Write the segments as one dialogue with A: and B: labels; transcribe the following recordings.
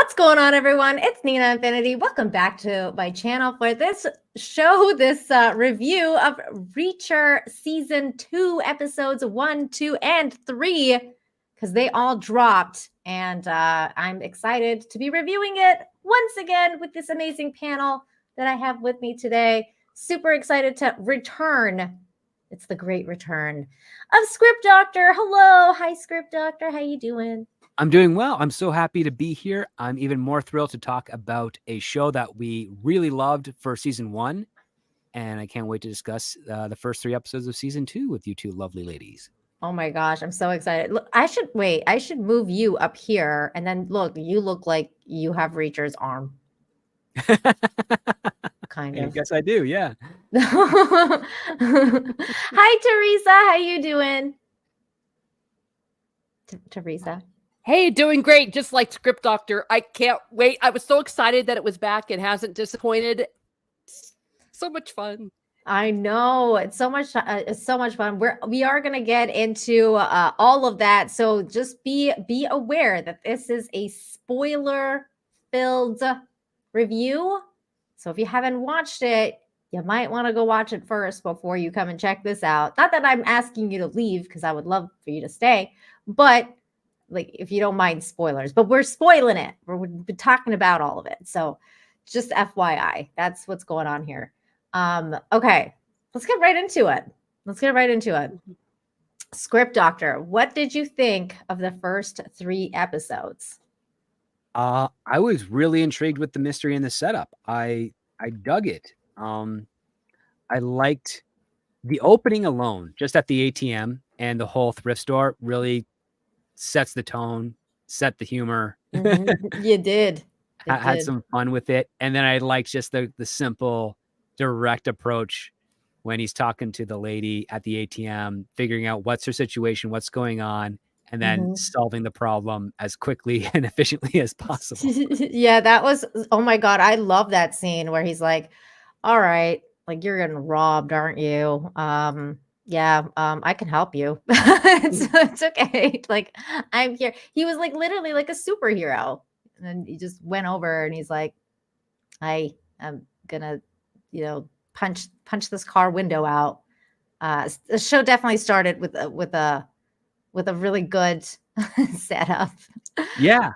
A: What's going on, everyone? It's Nina Infinity. Welcome back to my channel for this show, this review of Reacher Season 2, Episodes 1, 2, and 3, because they all dropped, and I'm excited to be reviewing it once again with this amazing panel that I have with me today. Super excited to return. It's the great return of Script Doctor. Hello. Hi, Script Doctor. How you doing?
B: I'm doing well. I'm so happy to be here. I'm even more thrilled to talk about a show that we really loved for season 1. And I can't wait to discuss the first 3 episodes of season 2 with you two lovely ladies.
A: Oh my gosh, I'm so excited. Look, I should move you up here. And then look, you look like you have Reacher's arm. Kind of.
B: I guess I do, yeah.
A: Hi, Teresa. How you doing? Teresa.
C: Hey, doing great. Just like Script Doctor. I can't wait. I was so excited that it was back. It hasn't disappointed. So much fun.
A: I know, it's so much fun. We are going to get into all of that. So just be aware that this is a spoiler filled review. So if you haven't watched it, you might want to go watch it first before you come and check this out. Not that I'm asking you to leave, because I would love for you to stay, but like, if you don't mind spoilers, but we're spoiling it. We've been talking about all of it. So just FYI, that's what's going on here. Okay, let's get right into it. Script Doctor, what did you think of the first 3 episodes?
B: I was really intrigued with the mystery and the setup. I dug it. I liked the opening alone, just at the ATM and the whole thrift store really sets the tone, set the humor.
A: Mm-hmm. You did.
B: Had some fun with it. And then I liked just the simple, direct approach when he's talking to the lady at the ATM, figuring out what's her situation, what's going on, and then solving the problem as quickly and efficiently as possible.
A: Yeah, that was, oh my God, I love that scene where he's like, all right, like, you're getting robbed, aren't you? Yeah, I can help you. It's okay. Like, I'm here. He was like literally like a superhero. And then he just went over and he's like, I am gonna, punch this car window out. The show definitely started with a really good setup.
B: Yeah.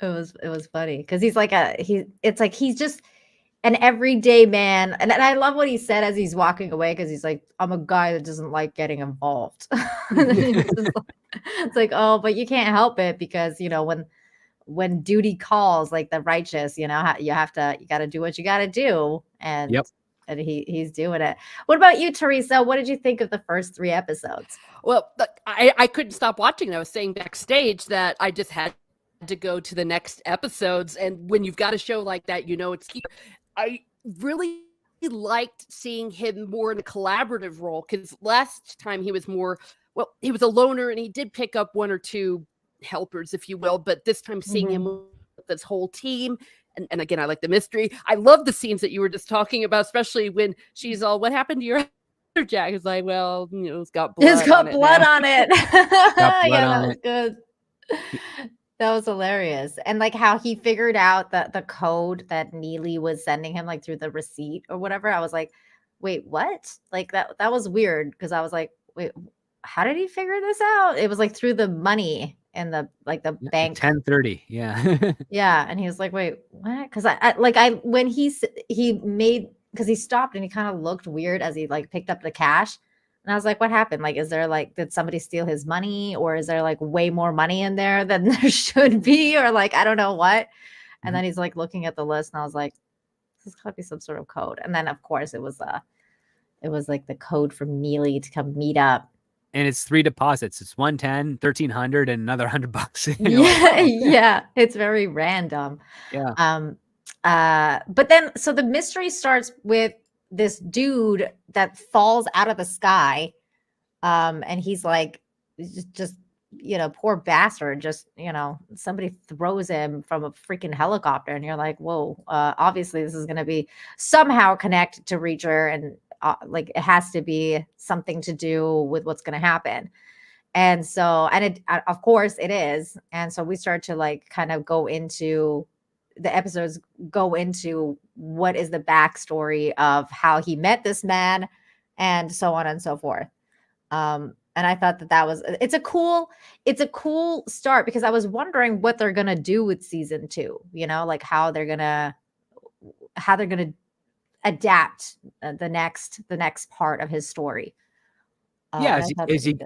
A: It was funny because he's like it's like he's just an everyday man. And I love what he said as he's walking away, because he's like, I'm a guy that doesn't like getting involved. It's like, oh, but you can't help it, because, when duty calls, like the righteous, you got to do what you got to do. And
B: yep.
A: And he's doing it. What about you, Teresa? What did you think of the first 3 episodes?
C: Well, I couldn't stop watching. I was saying backstage that I just had to go to the next episodes. And when you've got a show like that, it's I really liked seeing him more in a collaborative role, because last time he was he was a loner, and he did pick up 1 or 2 helpers, if you will. But this time seeing him with this whole team. And again, I like the mystery. I love the scenes that you were just talking about, especially when she's all, what happened to your Jack? It's like, well, it's got blood.
A: It's got blood on it.
B: Yeah,
A: that was good. That was hilarious. And like how he figured out the code that Neely was sending him, like through the receipt or whatever. I was like, wait, what? Like that was weird, because I was like, wait, how did he figure this out? It was like through the money and the bank.
B: 1030. Yeah.
A: Yeah. And he was like, wait, what? Because when he made, because he stopped and he kind of looked weird as he like picked up the cash. And I was like, what happened? Like, is there like, did somebody steal his money, or is there like way more money in there than there should be? Or like, I don't know what. And then he's like looking at the list, and I was like, this has got to be some sort of code. And then of course it was like the code from Neely to come meet up.
B: And it's 3 deposits. It's 110, 1,300, and another $100.
A: Yeah, like, oh. Yeah. It's very random.
B: Yeah.
A: But then, so the mystery starts with this dude that falls out of the sky. And he's like, just poor bastard. Just, somebody throws him from a freaking helicopter, and you're like, whoa, obviously this is going to be somehow connected to Reacher, and like it has to be something to do with what's going to happen. And so, and it, of course it is. And so we start to like kind of go into the episodes go into what is the backstory of how he met this man and so on and so forth. And I thought that was it's a cool start, because I was wondering what they're gonna do with season 2, like how they're gonna adapt the next part of his story.
B: Yeah,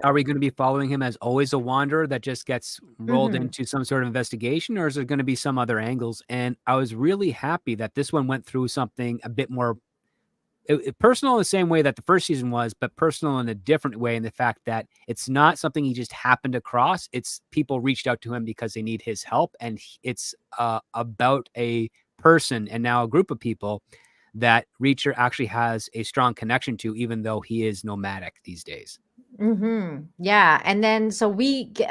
B: are we going to be following him as always a wanderer that just gets rolled into some sort of investigation, or is there going to be some other angles? And I was really happy that this one went through something a bit more personal in the same way that the first season was, but personal in a different way, in the fact that it's not something he just happened across. It's people reached out to him because they need his help, and it's about a person and now a group of people that Reacher actually has a strong connection to, even though he is nomadic these days.
A: Yeah. And then, so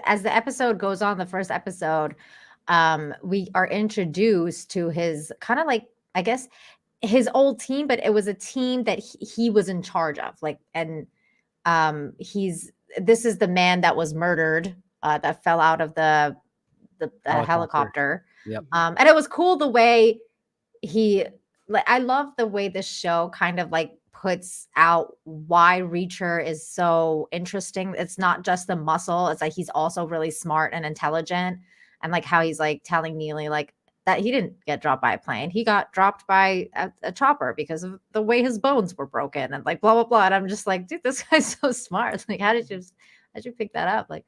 A: as the episode goes on, the first episode, we are introduced to his kind of like, I guess, his old team, but it was a team that he was in charge of. And this is the man that was murdered, that fell out of the helicopter.
B: Yep.
A: And it was cool the way I love the way this show kind of like puts out why Reacher is so interesting. It's not just the muscle. It's like he's also really smart and intelligent, and like how he's like telling Neely like that he didn't get dropped by a plane. He got dropped by a chopper because of the way his bones were broken, and like blah, blah, blah. And I'm just like, dude, this guy's so smart. Like, how did you pick that up? Like,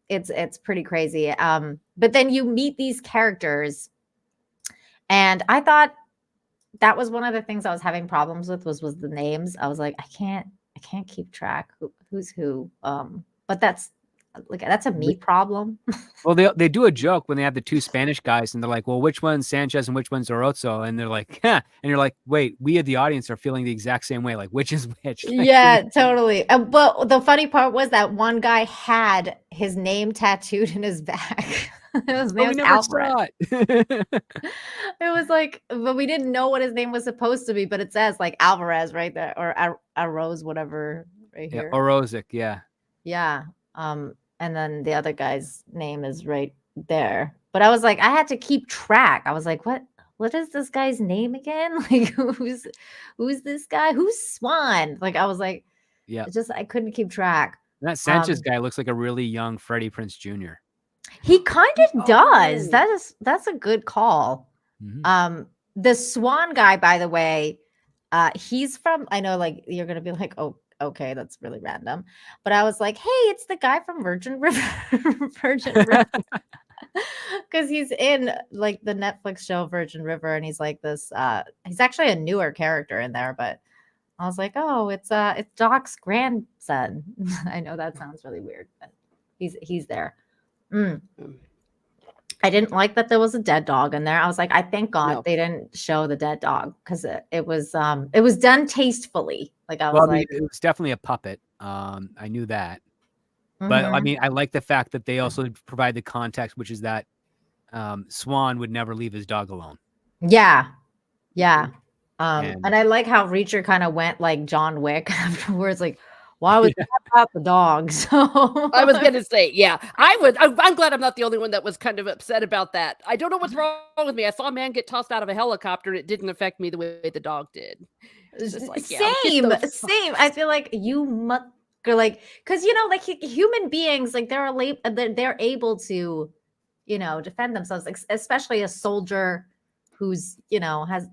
A: it's pretty crazy. But then you meet these characters, and I thought that was one of the things I was having problems with was the names. I was like, I can't keep track who's who. But that's a me problem.
B: Well, they do a joke when they have the two Spanish guys, and they're like, well, which one's Sanchez and which one's Orozco? And they're like, huh. And you're like, wait, we at the audience are feeling the exact same way. Like, which is which?
A: Yeah, totally. But the funny part was that one guy had his name tattooed in his back. His name was Alfred. It was like, but we didn't know what his name was supposed to be, but it says like Alvarez right there, or Arroz, whatever, right here.
B: Orozic, yeah.
A: Yeah. And then the other guy's name is right there. But I was like, I had to keep track. I was like, what is this guy's name again? Like, who's this guy? Who's Swan? Like, I was like,
B: yeah,
A: I couldn't keep track.
B: And that Sanchez guy looks like a really young Freddie Prinze Jr.
A: He kind of does. That's a good call. The Swan guy, by the way, he's from, I know like you're gonna be like, oh, okay, that's really random. But I was like, hey, it's the guy from Virgin River. Because he's in like the Netflix show Virgin River, and he's like this, he's actually a newer character in there, but I was like, oh, it's Doc's grandson. I know that sounds really weird, but he's there. I didn't like that there was a dead dog in there. I was like, I thank God they didn't show the dead dog, because it was done tastefully. Like I was like,
B: it was definitely a puppet. I knew that, but I mean, I like the fact that they also provide the context, which is that Swan would never leave his dog alone.
A: Yeah. And I like how Reacher kind of went like John Wick afterwards, like, why was that about the dog? So
C: I was gonna say, yeah, I'm glad I'm not the only one that was kind of upset about that. I don't know what's wrong with me. I saw a man get tossed out of a helicopter, and it didn't affect me the way the dog did. It's just like,
A: same. I feel like like, because like human beings, like they're able to, defend themselves, like, especially a soldier who's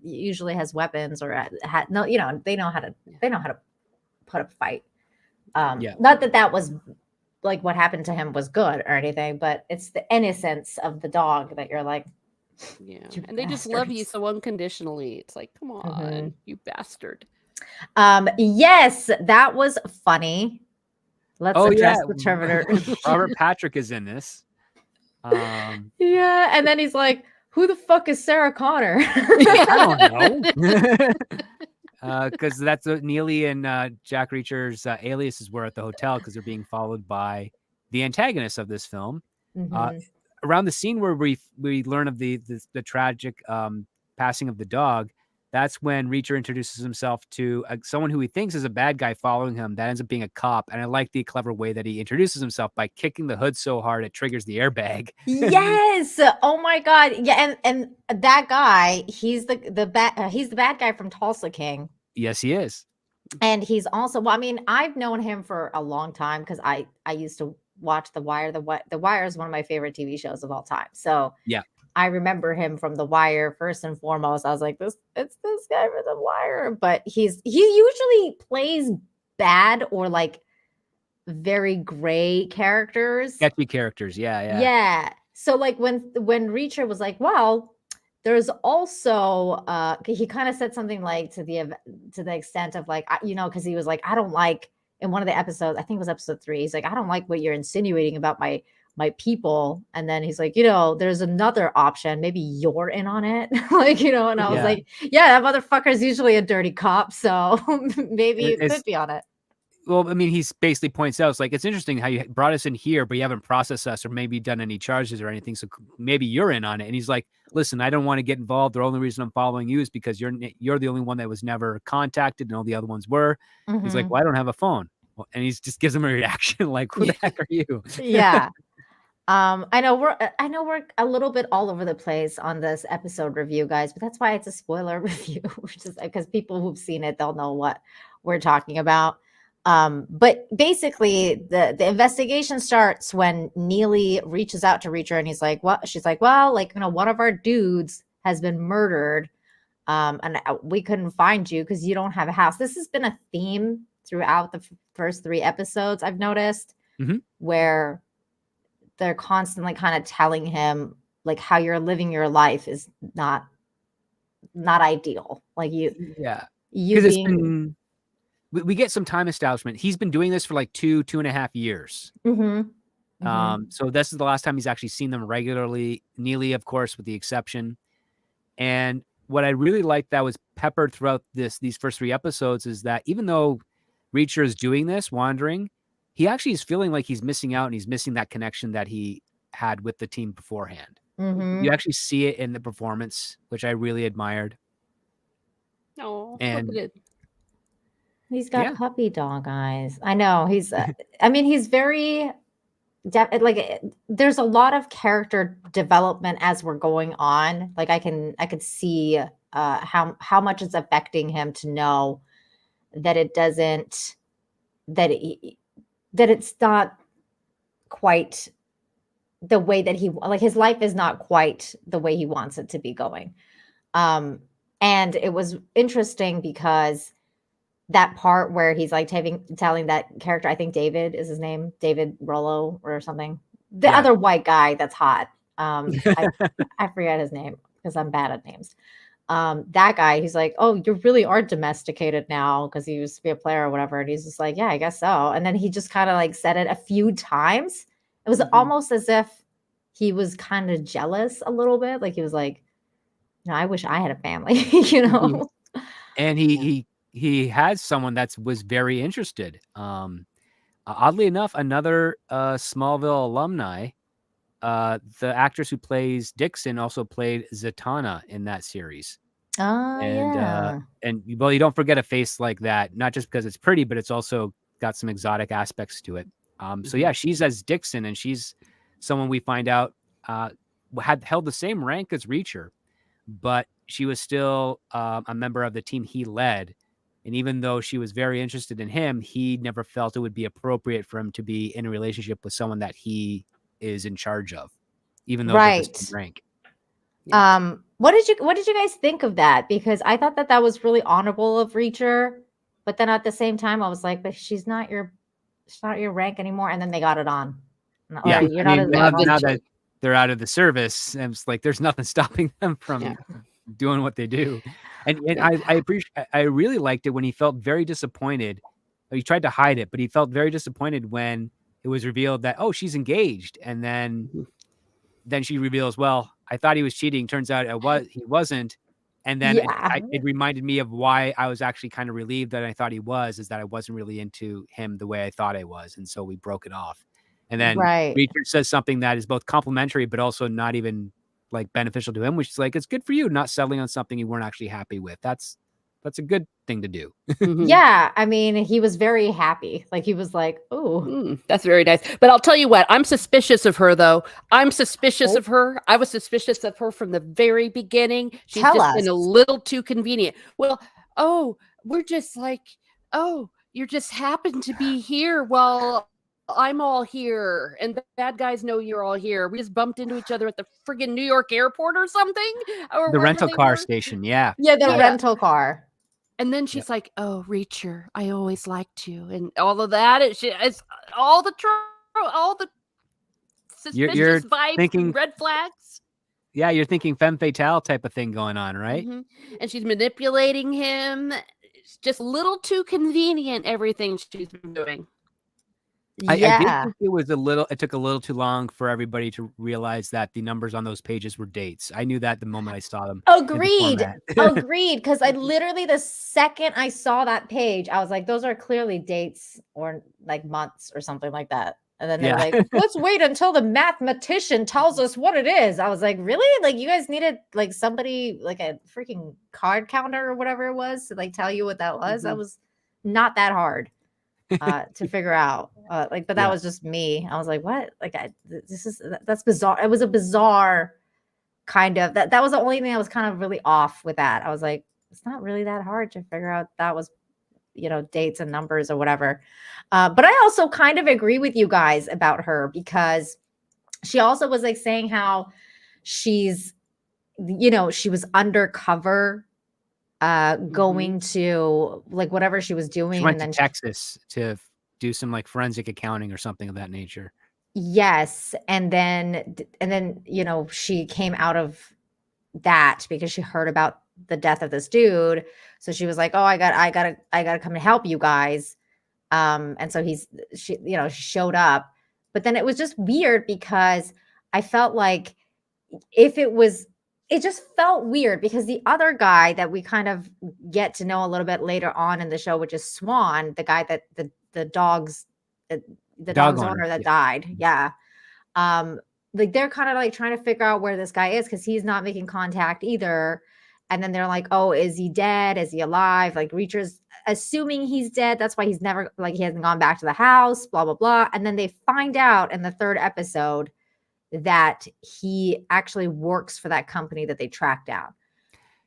A: usually has weapons, or they know how to put up a fight. Not that was like what happened to him was good or anything, but it's the innocence of the dog that you're like,
C: yeah, and they just love you so unconditionally. It's like, come on, you bastard.
A: Yes, that was funny. Let's address the Terminator.
B: Robert Patrick is in this.
A: Yeah, and then he's like, who the fuck is Sarah Connor?
B: I don't know. Because that's what Neely and Jack Reacher's aliases were at the hotel, because they're being followed by the antagonists of this film. Around the scene where we learn of the tragic passing of the dog, that's when Reacher introduces himself to someone who he thinks is a bad guy following him that ends up being a cop. And I like the clever way that he introduces himself by kicking the hood so hard it triggers the airbag.
A: Yes. Oh my God. Yeah, and that guy, he's the bad guy from Tulsa King.
B: Yes, he is.
A: And he's also, well, I mean, I've known him for a long time because I used to watch The Wire. The Wire is one of my favorite TV shows of all time. So
B: Yeah.
A: I remember him from The Wire first and foremost. I was like, it's this guy from The Wire. But he usually plays bad or like very gray characters.
B: Sketchy characters. Yeah.
A: Yeah. So like when Reacher was like, well, there's also he kind of said something like to the extent of like, because he was like, I don't like, in one of the episodes, I think it was episode 3, he's like, I don't like what you're insinuating about my people. And then he's like, there's another option, maybe you're in on it. Like, and I was like, yeah, that motherfucker's usually a dirty cop, so maybe you could be on it.
B: Well, I mean, he basically points out, it's like, it's interesting how you brought us in here, but you haven't processed us or maybe done any charges or anything. So maybe you're in on it. And he's like, listen, I don't want to get involved. The only reason I'm following you is because you're the only one that was never contacted and all the other ones were. Mm-hmm. He's like, well, I don't have a phone. Well, and he just gives him a reaction like, who the heck are you?
A: Yeah. I know we're a little bit all over the place on this episode review, guys, but that's why it's a spoiler review, which is because people who've seen it, they'll know what we're talking about. But basically the investigation starts when Neely reaches out to Reacher and he's like, what? She's like, well, like, one of our dudes has been murdered. And we couldn't find you because you don't have a house. This has been a theme throughout the first 3 episodes, I've noticed, where they're constantly kind of telling him like how you're living your life is not ideal. Like
B: we get some time establishment. He's been doing this for like 2.5 years. So this is the last time he's actually seen them regularly. Neely, of course, with the exception. And what I really liked that was peppered throughout these first 3 episodes is that even though Reacher is doing this, wandering, he actually is feeling like he's missing out and he's missing that connection that he had with the team beforehand. You actually see it in the performance, which I really admired.
C: Oh,
B: and
A: he's got puppy dog eyes. I know he's. I mean, he's very like. There's a lot of character development as we're going on. Like I could see how much it's affecting him to know that it doesn't that it's not quite the way that he like his life is not quite the way he wants it to be going. And it was interesting because that part where he's like telling that character, I think David is his name, David Rollo or something. The other white guy that's hot. I forget his name because I'm bad at names. That guy, he's like, oh, you really are domesticated now because he used to be a player or whatever. And he's just like, yeah, I guess so. And then he just kind of like said it a few times. It was almost as if he was kind of jealous a little bit. Like he was like, I wish I had a family,
B: And he had someone that was very interested. Oddly enough, another Smallville alumni, the actress who plays Dixon also played Zatanna in that series. And well, you don't forget a face like that, not just because it's pretty, but it's also got some exotic aspects to it. So yeah, she's as Dixon, and she's someone we find out had held the same rank as Reacher, but she was still a member of the team he led. And even though she was very interested in him, he never felt it would be appropriate for him to be in a relationship with someone that he is in charge of, even though they're the same rank.
A: What did you guys think of that? Because I thought that was really honorable of Reacher, but then at the same time I was like, but she's not your rank anymore. And then they got it on.
B: Yeah, you're now that they're out of the service, and it's like there's nothing stopping them from doing what they do. And I really liked it when he felt very disappointed. He tried to hide it, but he felt very disappointed when it was revealed that, oh, she's engaged. And then she reveals, well, I thought he was cheating. Turns out he wasn't. And then it reminded me of why I was actually kind of relieved that I thought he was, is that I wasn't really into him the way I thought I was. And so we broke it off. And then Reacher says something that is both complimentary, but also not even like beneficial to him, which is like, it's good for you not settling on something you weren't actually happy with. That's a good thing to do.
C: Mhm.
A: Yeah, I mean, he was very happy. Like he was like, "Oh,
C: That's very nice. But I'll tell you what, I'm suspicious of her, though. I'm suspicious
A: Oh.
C: of her. I was suspicious of her from the very beginning. She's
A: Tell
C: just been a
A: us.
C: little too convenient. Well, oh, we're just like, oh, you're just happen to be here while I'm all here, and the bad guys know you're all here. We just bumped into each other at the friggin' New York airport or something, or
B: The
C: wherever
B: rental
C: they
B: car
C: were.
B: station. Yeah.
A: Yeah, the
C: Yeah.
A: rental car."
C: And then she's like, "Oh, Reacher, I always liked you," and all of that. It's all the all the
B: You're
C: suspicious vibes
B: thinking,
C: and red flags.
B: yeah, you're thinking femme fatale type of thing going on, right?
C: Mhm. And she's manipulating him. It's just a little too convenient, everything she's been doing.
B: I did
A: Yeah.
B: think it took a little too long for everybody to realize that the numbers on those pages were dates. I knew that the moment I saw them. in the
A: Agreed.
B: format.
A: Agreed. Because I literally, the second I saw that page, I was like, those are clearly dates or like months or something like that. And then they were
B: Yeah.
A: like, let's wait until the mathematician tells us what it is. I was like, really? Like, you guys needed like somebody, like a freaking card counter or whatever it was to like tell you what that was? That
C: Mhm.
A: was not that hard to figure out. But that
B: Yeah.
A: was just me. I was like, what? Like, that's bizarre. It was a bizarre kind of that was the only thing that was kind of really off with that. I was like, it's not really that hard to figure out that was, dates and numbers or whatever. But I also kind of agree with you guys about her because she also was like saying how she's, she was undercover going to like whatever she was doing.
B: She went
A: And
B: to
A: then
B: Texas to do some like forensic accounting or something of that nature.
A: yes. And then, she came out of that because she heard about the death of this dude. So she was like, "Oh, I gotta come and help you guys." And so she showed up, but then it was just weird because I felt like if it just felt weird because the other guy that we kind of get to know a little bit later on in the show, which is Swan, the guy that the dog's the
B: Dog
A: dog's
B: owner,
A: owner that
B: yeah.
A: died. Yeah. Like they're kind of like trying to figure out where this guy is because he's not making contact either. And then they're like, oh, is he dead? Is he alive? Like Reacher's assuming he's dead. That's why he's never like he hasn't gone back to the house, blah, blah, blah. And then they find out in the third episode that he actually works for that company that they tracked down.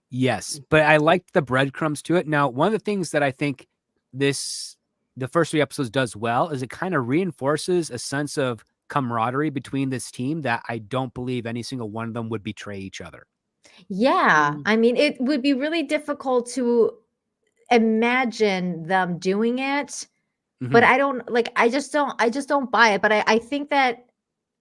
B: Yes, but I liked the breadcrumbs to it. Now, one of the things that I think the first 3 episodes does well is it kind of reinforces a sense of camaraderie between this team that I don't believe any single one of them would betray each other.
A: Yeah. I mean, it would be really difficult to imagine them doing it, but
B: Mhm.
A: I just don't buy it. But I think that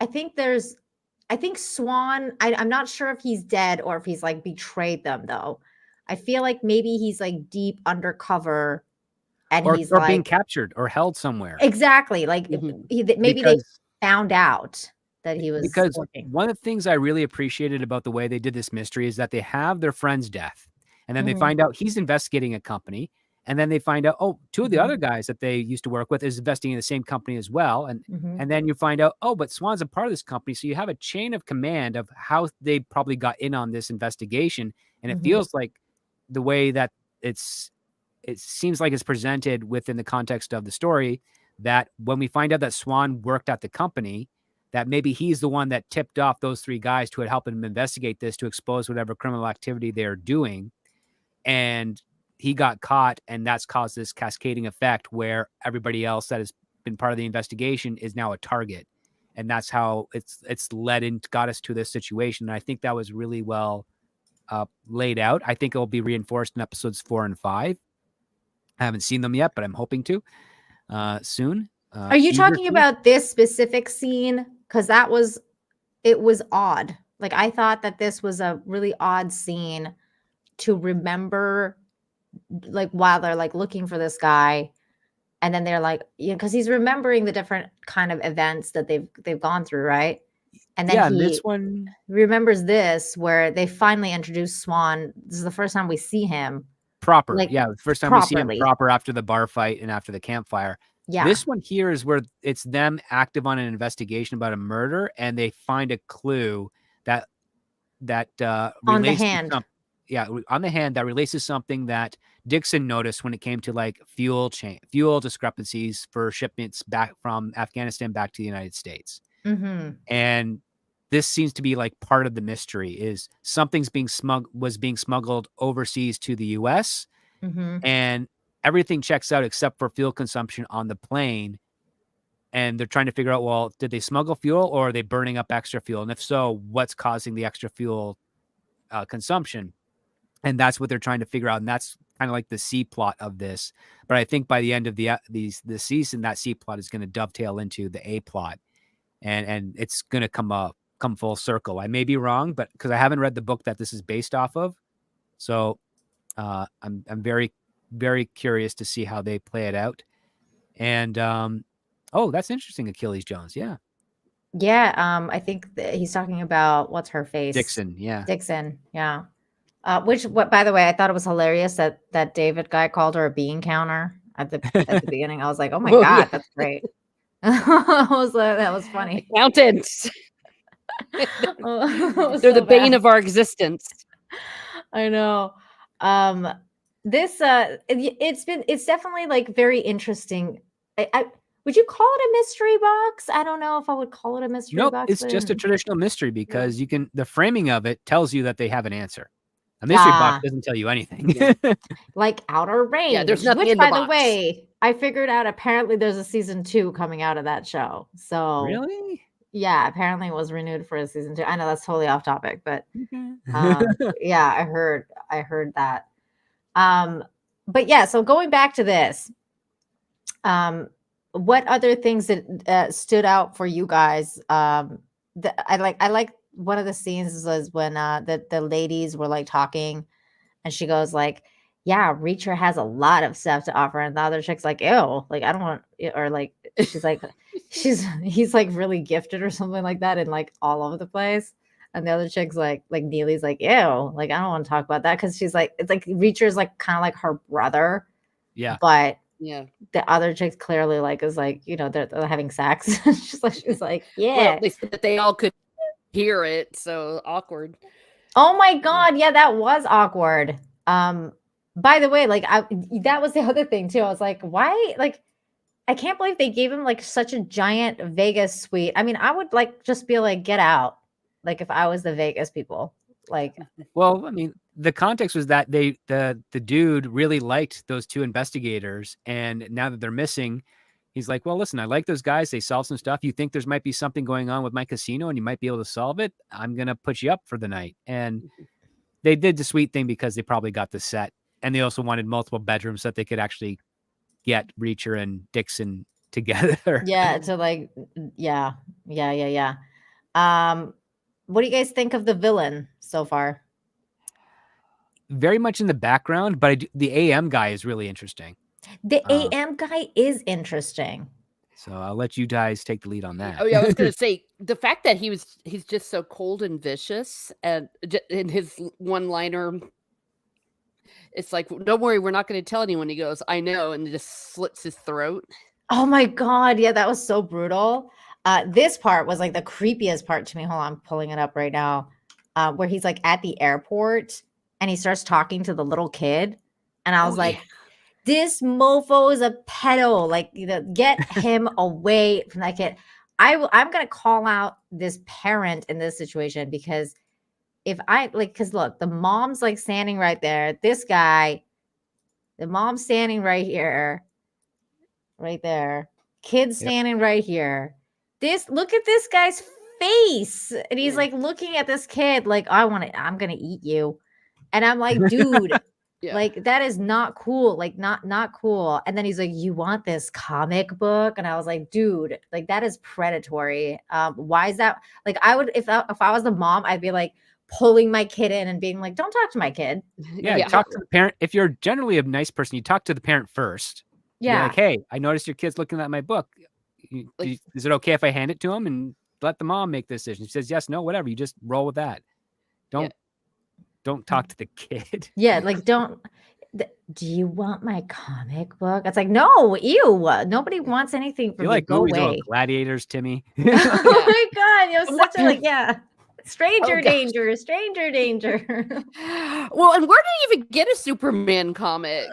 A: I think Swan, I'm not sure if he's dead or if he's like betrayed them though. I feel like maybe he's like deep undercover and
B: Or
A: he's
B: being
A: like
B: captured or held somewhere.
A: exactly like
C: Mhm.
A: maybe they
B: Because
A: found out that he was
B: because
A: working.
B: one of the things I really appreciated about the way they did this mystery is that they have their friend's death, and then they
A: Mhm.
B: find out he's investigating a company, and then they find out, oh, 2 of the
A: Mhm.
B: other guys that they used to work with is investing in the same company as well, and
A: Mhm.
B: then you find out, oh, but Swan's a part of this company, so you have a chain of command of how they probably got in on this investigation, and it
A: Mhm.
B: feels like the way that it seems like it's presented within the context of the story that when we find out that Swan worked at the company, that maybe he's the one that tipped off those 3 guys to help him investigate this to expose whatever criminal activity they're doing. And he got caught, and that's caused this cascading effect where everybody else that has been part of the investigation is now a target. And that's how it's led and got us to this situation. And I think that was really well laid out. I think it will be reinforced in episodes 4 and 5. I haven't seen them yet, but I'm hoping to soon.
A: Are you
B: Eager
A: talking
B: to.
A: about this specific scene? Because it was odd. Like I thought that this was a really odd scene to remember, like while they're like looking for this guy, and then they're like, because he's remembering the different kind of events that they've gone through, right? And then
B: Yeah, and this
A: he
B: one
A: remembers this where they finally introduce Swan. This is the first time we see him
B: proper.
A: like
B: Yeah, the first time we see him
A: properly.
B: proper after the bar fight and after the campfire.
A: Yeah.
B: This one here is where it's them active on an investigation about a murder, and they find a clue that that
A: On the
B: relates to
A: hand.
B: on the hand that relates to something that Dixon noticed when it came to like fuel discrepancies for shipments back from Afghanistan back to the United States.
A: Mm-hmm.
B: And this seems to be like part of the mystery is something's being smuggled overseas to the US,
A: Mm-hmm.
B: and everything checks out except for fuel consumption on the plane. And they're trying to figure out, well, did they smuggle fuel or are they burning up extra fuel? And if so, what's causing the extra fuel consumption? And that's what they're trying to figure out. And that's kind of like the C plot of this. But I think by the end of the season, that C plot is going to dovetail into the A plot, and it's going to come full circle. I may be wrong, but because I haven't read the book that this is based off of, so I'm very, very curious to see how they play it out. And oh, that's interesting, Achilles Jones. Yeah.
A: Yeah, I think he's talking about what's her face?
B: Dixon. Yeah.
A: Dixon, yeah. What by the way, I thought it was hilarious that David guy called her a bean counter at the beginning. I was like, oh my
C: Oh,
A: God,
C: yeah.
A: that's great. That was funny.
C: Accountants. They're the bane of our existence.
A: I know. This it's definitely like very interesting. I would you call it a mystery box? I don't know if I would call it a mystery
B: Nope,
A: box.
B: it's
A: but
B: just a traditional mystery because the framing of it tells you that they have an answer. A mystery box doesn't tell you anything.
A: like outer range.
C: Yeah, there's nothing
A: which,
C: in the
A: by the
C: box.
A: way, I figured out apparently there's a season 2 coming out of that show. So
B: Really?
A: yeah, apparently it was renewed for a season 2. I know that's totally off topic, but
B: Okay.
A: yeah, I heard that. But yeah, so going back to this, what other things that stood out for you guys? I like one of the scenes was when the ladies were like talking, and she goes like, "Yeah, Reacher has a lot of stuff to offer," and the other chick's like, "Ew, like I don't want," or like she's like, he's like really gifted or something like that, and like all over the place. And the other chick's like Neely's like, ew, like I don't want to talk about that because she's like, it's like Reacher's like kind of like her brother,
B: Yeah.
A: but
C: Yeah.
A: the other chick clearly like is like, you know, they're having sex. she's like, yeah.
C: Well, they said that they all could hear it, so awkward.
A: Oh my God, yeah, that was awkward. By the way, like that was the other thing too. I was like, why? Like, I can't believe they gave him like such a giant Vegas suite. I mean, I would like just be like, get out. Like if I was the Vegas people, like.
B: Well, I mean, the context was that the dude really liked those two investigators, and now that they're missing, he's like, well, listen, I like those guys. They solved some stuff. You think there's might be something going on with my casino and you might be able to solve it? I'm going to put you up for the night. And they did the sweet thing because they probably got the set, and they also wanted multiple bedrooms so that they could actually get Reacher and Dixon together.
A: Yeah, to like, yeah. What do you guys think of the villain so far?
B: Very much in the background, but the AM guy is really interesting.
A: The AM guy is interesting.
B: So I'll let you guys take the lead on that.
C: Oh yeah, I was gonna say the fact that he's just so cold and vicious, and in his one-liner, it's like, don't worry, we're not going to tell anyone. He goes, I know, and just slits his throat.
A: Oh my God, yeah, that was so brutal. This part was like the creepiest part to me. Hold on, I'm pulling it up right now. Where he's like at the airport and he starts talking to the little kid, and I was like, this mofo is a pedo. Like, you know, get him away from that kid. I'm gonna call out this parent in this situation, because if I like, because look, the mom's like standing right there. This guy, the mom's standing right here, right there. Kid's standing right here. Look at this guy's face, and he's like looking at this kid like, I'm gonna eat you, and I'm like, dude. Like that is not cool. Like not cool. And then he's like, you want this comic book? And I was like, dude, like that is predatory. Why is that? Like I would, if I was the mom, I'd be like pulling my kid in and being like, don't talk to my kid.
B: Yeah. Talk to the parent. If you're generally a nice person, you talk to the parent first.
A: Yeah.
B: You're like, hey, I noticed your kid's looking at my book. Is it okay if I hand it to him and let the mom make the decision? She says yes, no, whatever. You just roll with that. Don't talk to the kid.
A: Yeah, like do you want my comic book? It's like, no, ew. Nobody wants anything from
B: you.
A: Me.
B: Like
A: Go
B: movies
A: away.
B: about gladiators, Timmy.
A: Oh my God, you're such a like, yeah. Stranger
C: gosh.
A: danger, stranger danger.
C: Well, and where do you even get a Superman comic?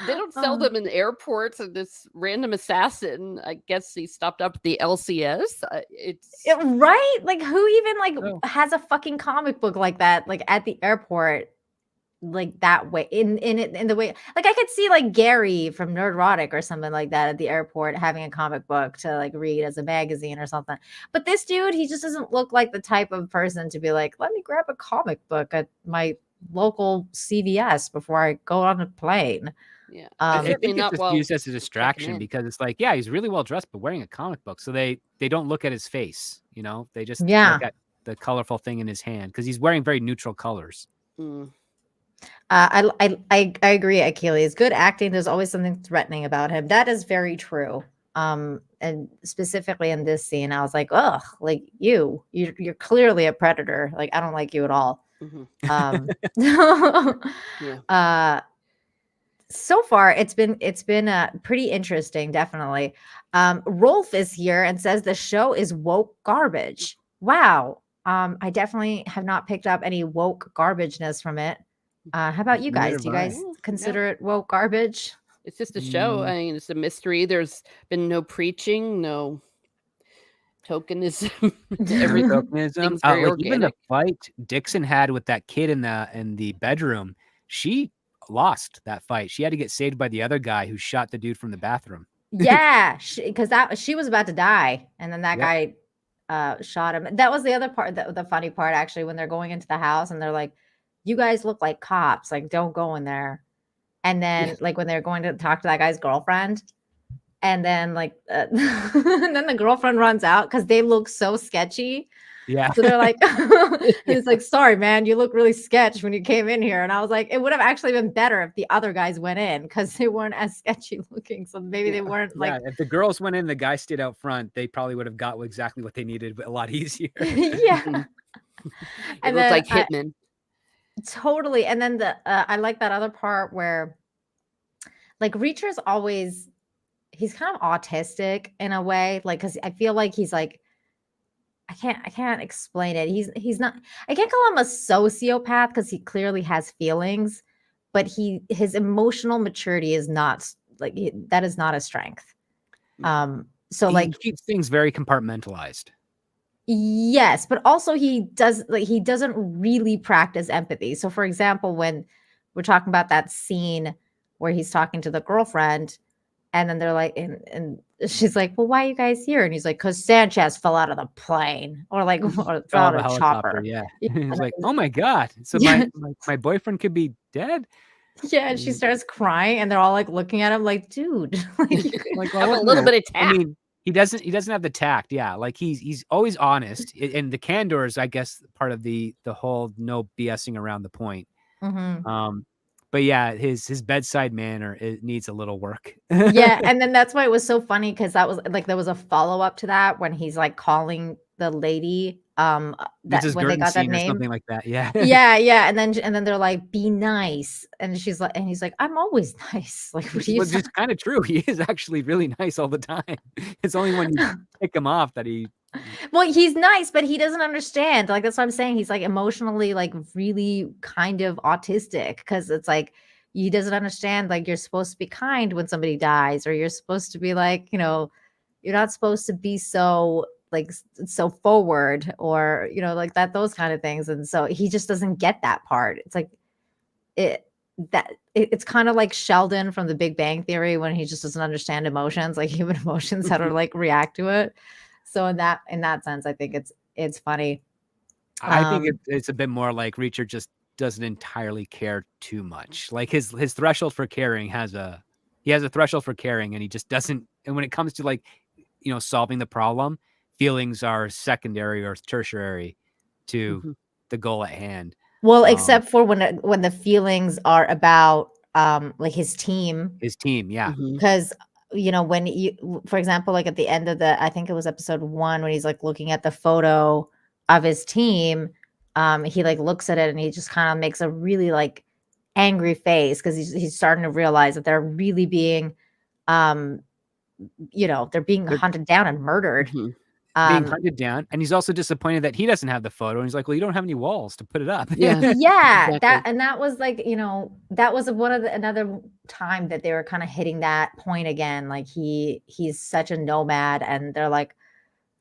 C: They don't sell
A: Oh.
C: them in airports. And this random assassin, I guess he stopped up at the LCS.
A: Right? Like, who even like
B: Oh.
A: has a fucking comic book like that, like at the airport, like that way in the way, like I could see like Gary from Nerdrotic or something like that at the airport having a comic book to like read as a magazine or something. But this dude, he just doesn't look like the type of person to be like, let me grab a comic book at my local CVS before I go on a plane.
C: Yeah,
B: I
C: certainly
B: think it's
C: not
B: just
C: while
B: used as a
C: checking
B: distraction
C: in.
B: because it's like, yeah, he's really well dressed, but wearing a comic book. So they don't look at his face, you know, they just
A: Yeah.
B: look at the colorful thing in his hand because he's wearing very neutral colors.
C: Mm.
A: I agree, Achilles. Good acting. There's always something threatening about him. That is very true. And specifically in this scene, I was like, ugh, like you're clearly a predator. Like, I don't like you at all.
C: Mhm.
A: Yeah. So far it's been pretty interesting, definitely. Rolf is here and says the show is woke garbage. Wow. I definitely have not picked up any woke garbageness from it. How about you
B: Neither
A: guys? Do you
B: have I.
A: guys
C: Yeah.
A: consider it woke garbage?
C: It's just a show. I mean, it's a mystery. There's been no preaching, no tokenism. Everything's very
B: Like even the
C: organic.
B: fight Dixon had with that kid in the bedroom, she lost that fight. She had to get saved by the other guy who shot the dude from the bathroom.
A: Yeah, because she was about to die, and then that
B: Yep.
A: guy shot him. That was the other part, the funny part actually, when they're going into the house and they're like, "You guys look like cops. Like, don't go in there." And then like when they're going to talk to that guy's girlfriend, and then like and then the girlfriend runs out because they look so sketchy.
B: Yeah.
A: So they're like, and it's like, sorry, man, you look really sketch when you came in here. And I was like, it would have actually been better if the other guys went in because they weren't as sketchy looking. So maybe they weren't like,
B: Yeah, if the girls went in, the guy stayed out front, they probably would have got exactly what they needed, but a lot easier.
A: yeah.
C: It
A: And
C: looks
A: then
C: like Hitman.
A: totally. And then I like that other part where like Reacher's always, he's kind of autistic in a way, like, because I feel like he's like, I can't explain it. He's not, I can't call him a sociopath because he clearly has feelings, but his emotional maturity is not like that is not a strength. So
B: He
A: like
B: keeps things very compartmentalized.
A: yes, but also he doesn't really practice empathy. So for example, when we're talking about that scene where he's talking to the girlfriend and then they're like, and she's like, well, why are you guys here? And he's like, because Sanchez fell out of the plane or like or fell out
B: Oh,
A: of
B: the
A: a
B: helicopter,
A: chopper.
B: yeah.
A: Yeah,
B: He's like, oh my God. So
A: Yeah.
B: my boyfriend could be dead?
A: Yeah, and she starts crying, and they're all like looking at him like, dude, like,
B: Like,
C: Have a
B: well,
C: little bit of
B: I
C: tact.
B: mean, he doesn't have the tact. Yeah. Like he's always honest. And the candor is, I guess, part of the whole no BSing around the point.
A: mhm.
B: But yeah, his bedside manner, it needs a little work.
A: Yeah, and then that's why it was so funny because that was like there was a follow-up to that when he's like calling the lady that
B: Mrs.
A: when they got that
B: Gertenstein or
A: name.
B: something like that. Yeah.
A: Yeah, and then they're like, be nice. And she's like, and he's like, I'm always nice. Like, what do you
B: Well, it's kind of true. He is actually really nice all the time. It's only when you pick him off that he.
A: Well, he's nice, but he doesn't understand. Like that's what I'm saying. He's like emotionally like really kind of autistic because it's like he doesn't understand like you're supposed to be kind when somebody dies, or you're supposed to be like, you're not supposed to be so like so forward or like that, those kind of things. And so he just doesn't get that part. It's like it's kind of like Sheldon from the Big Bang Theory when he just doesn't understand emotions, like human emotions, how to like react to it. So in that sense, I think it's funny.
B: I think it's a bit more like Reacher just doesn't entirely care too much. Like his threshold for caring has a threshold for caring, and he just doesn't. And when it comes to like solving the problem, feelings are secondary or tertiary to the goal at hand.
A: Well, except for when the feelings are about like his team.
B: His team, yeah.
A: Because when for example, like at the end of I think it was episode 1 when he's like looking at the photo of his team, he like looks at it and he just kind of makes a really like angry face because he's starting to realize that they're really being they're being hunted down and murdered.
B: being hunted down, and he's also disappointed that he doesn't have the photo. And he's like, "Well, you don't have any walls to put it up."
C: Yeah.
A: Yeah,
C: Exactly.
A: that was like, that was one of another time that they were kind of hitting that point again. Like he's such a nomad, and they're like,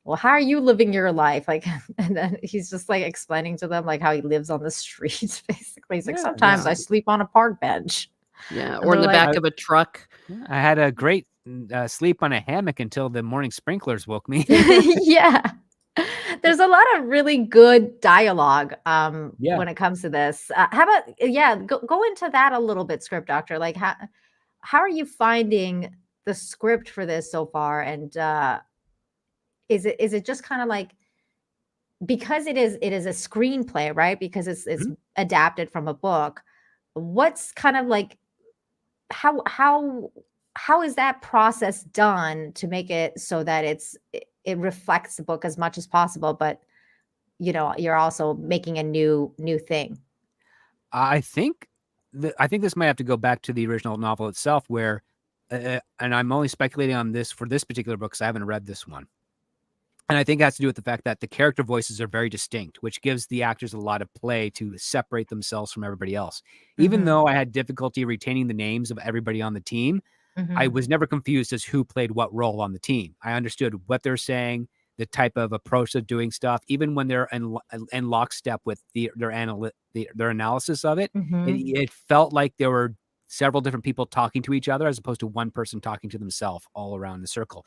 A: well, how are you living your life? Like, and then he's just like explaining to them like how he lives on the streets. Basically, he's like,
B: Yeah,
A: sometimes
C: yeah.
A: I sleep on a park bench.
C: Yeah,
A: And
C: or in
A: they're
C: the
A: like,
C: back of a truck.
B: Yeah, I had a great sleep on a hammock until the morning sprinklers woke me.
A: yeah. There's a lot of really good dialogue
B: Yeah.
A: when it comes to this. How about go into that a little bit, script doctor. Like how are you finding the script for this so far? And is it just kind of like, because it is a screenplay, right? Because it's
B: Mhm.
A: adapted from a book. What's kind of like, how is that process done to make it so that it reflects the book as much as possible, but you're also making a new thing?
B: I think I think this might have to go back to the original novel itself, where, and I'm only speculating on this for this particular book because I haven't read this one. And I think it has to do with the fact that the character voices are very distinct, which gives the actors a lot of play to separate themselves from everybody else. Even
A: Mhm,
B: though I had difficulty retaining the names of everybody on the team, I
A: mhm,
B: was never confused as who played what role on the team. I understood what they're saying, the type of approach of doing stuff, even when they're in lockstep with their analysis of it. It,
A: mhm,
B: it felt like there were several different people talking to each other as opposed to one person talking to themselves all around the circle.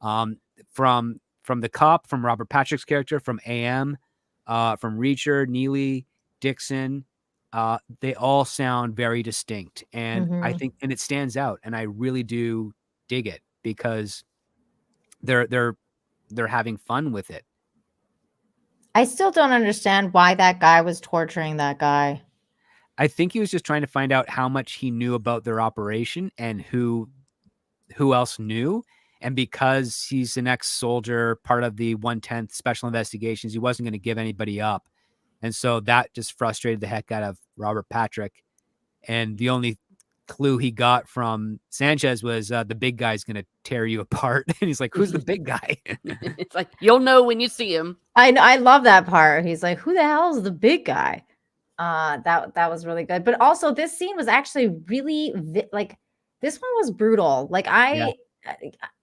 B: Um, from the cop, from Robert Patrick's character, from AM, from Reacher, Neely, Dixon, they all sound very distinct, and I
A: mhm.
B: think, and it stands out, and I really do dig it because they're they're they're having fun with it.
A: I still don't understand why that guy was torturing that guy.
B: I think he was just trying to find out how much he knew about their operation and who else knew. And because he's an ex-soldier, part of the 110th Special Investigations, he wasn't going to give anybody up. And so that just frustrated the heck out of Robert Patrick. And the only clue he got from Sanchez was the big guy's going to tear you apart. And he's like, who's the big guy?
C: It's like you'll know when you see him.
A: I love that part. He's like, who the hell is the big guy? That was really good. But also, this scene was actually really like, this one was brutal. Like
B: Yeah.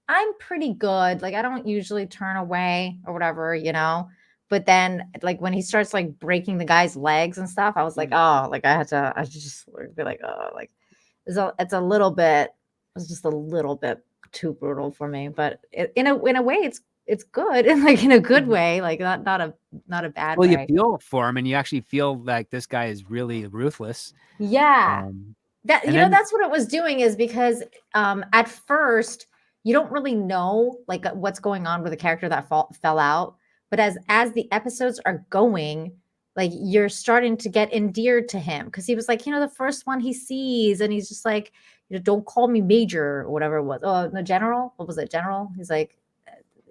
A: I'm pretty good. Like I don't usually turn away or whatever, But then like when he starts like breaking the guy's legs and stuff, I was like, oh, like I just be like, oh, like it's a little bit, it's just a little bit too brutal for me. But in a way, it's good, and like in a good
C: Mhm.
A: way, like not a bad
B: Well, you
A: way.
B: feel for him and you actually feel like this guy is really ruthless.
A: Yeah.
B: Um,
A: That
B: and then,
A: that's what it was doing, is because at first you don't really know like what's going on with the character that fell out, but as the episodes are going, like you're starting to get endeared to him, because he was like, the first one he sees, and he's just like, don't call me major or whatever it was. Oh no, general. What was it, general? He's like,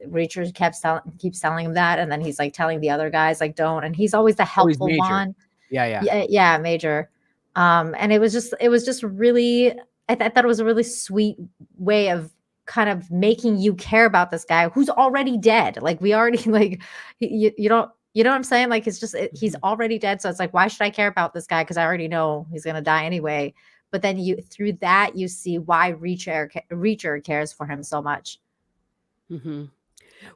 A: Reacher keeps telling him that, and then he's like telling the other guys like don't, and he's always the
B: oh, he's
A: helpful
B: major.
A: one.
B: Yeah, yeah.
A: Yeah, major. And it was just really, thought it was a really sweet way of kind of making you care about this guy who's already dead. Like we already like, you don't, what I'm saying? Like it's just he's
C: Mhm.
A: already dead, so it's like, why should I care about this guy? Because I already know he's gonna die anyway. But then through that you see why Reacher cares for him so much.
C: Mhm.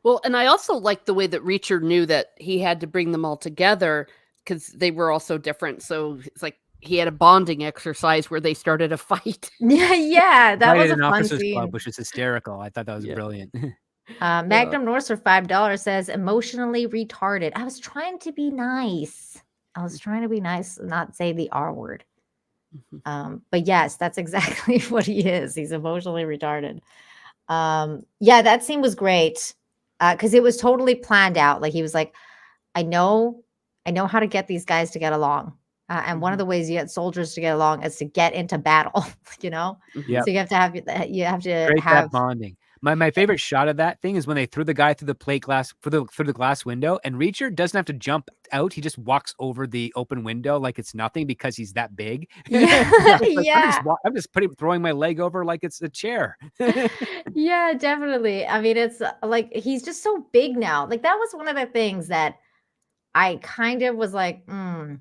C: Well, and I also like the way that Reacher knew that he had to bring them all together because they were all so different. So it's like he had a bonding exercise where they started a fight.
A: Yeah, that
B: Right
A: was
B: at
A: a
B: an
A: fun
B: officers club,
A: scene.
B: which is hysterical. I thought that was
C: Yeah.
B: brilliant.
C: Uh,
A: Magnum Norse for $5 says emotionally retarded. I was trying to be nice. I was trying to be nice, not say the R word.
C: mhm.
A: But yes, that's exactly what he is. He's emotionally retarded. Yeah, that scene was great because it was totally planned out. Like he was like, I know, I know how to get these guys to get along. And one of
C: Mhm.
A: the ways you get soldiers to get along is to get into battle, you know?
C: Mhm.
B: Yep.
A: So you have to
B: Create that
A: have
B: bonding. My favorite shot of that thing is when they threw the guy through the plate glass through the glass window, and Reacher doesn't have to jump out. He just walks over the open window like it's nothing because he's that big.
A: Yeah,
B: Like,
A: yeah.
B: I'm just throwing my leg over like it's a chair.
A: Yeah, definitely. I mean, it's like he's just so big now. Like that was one of the things that I kind of was like, and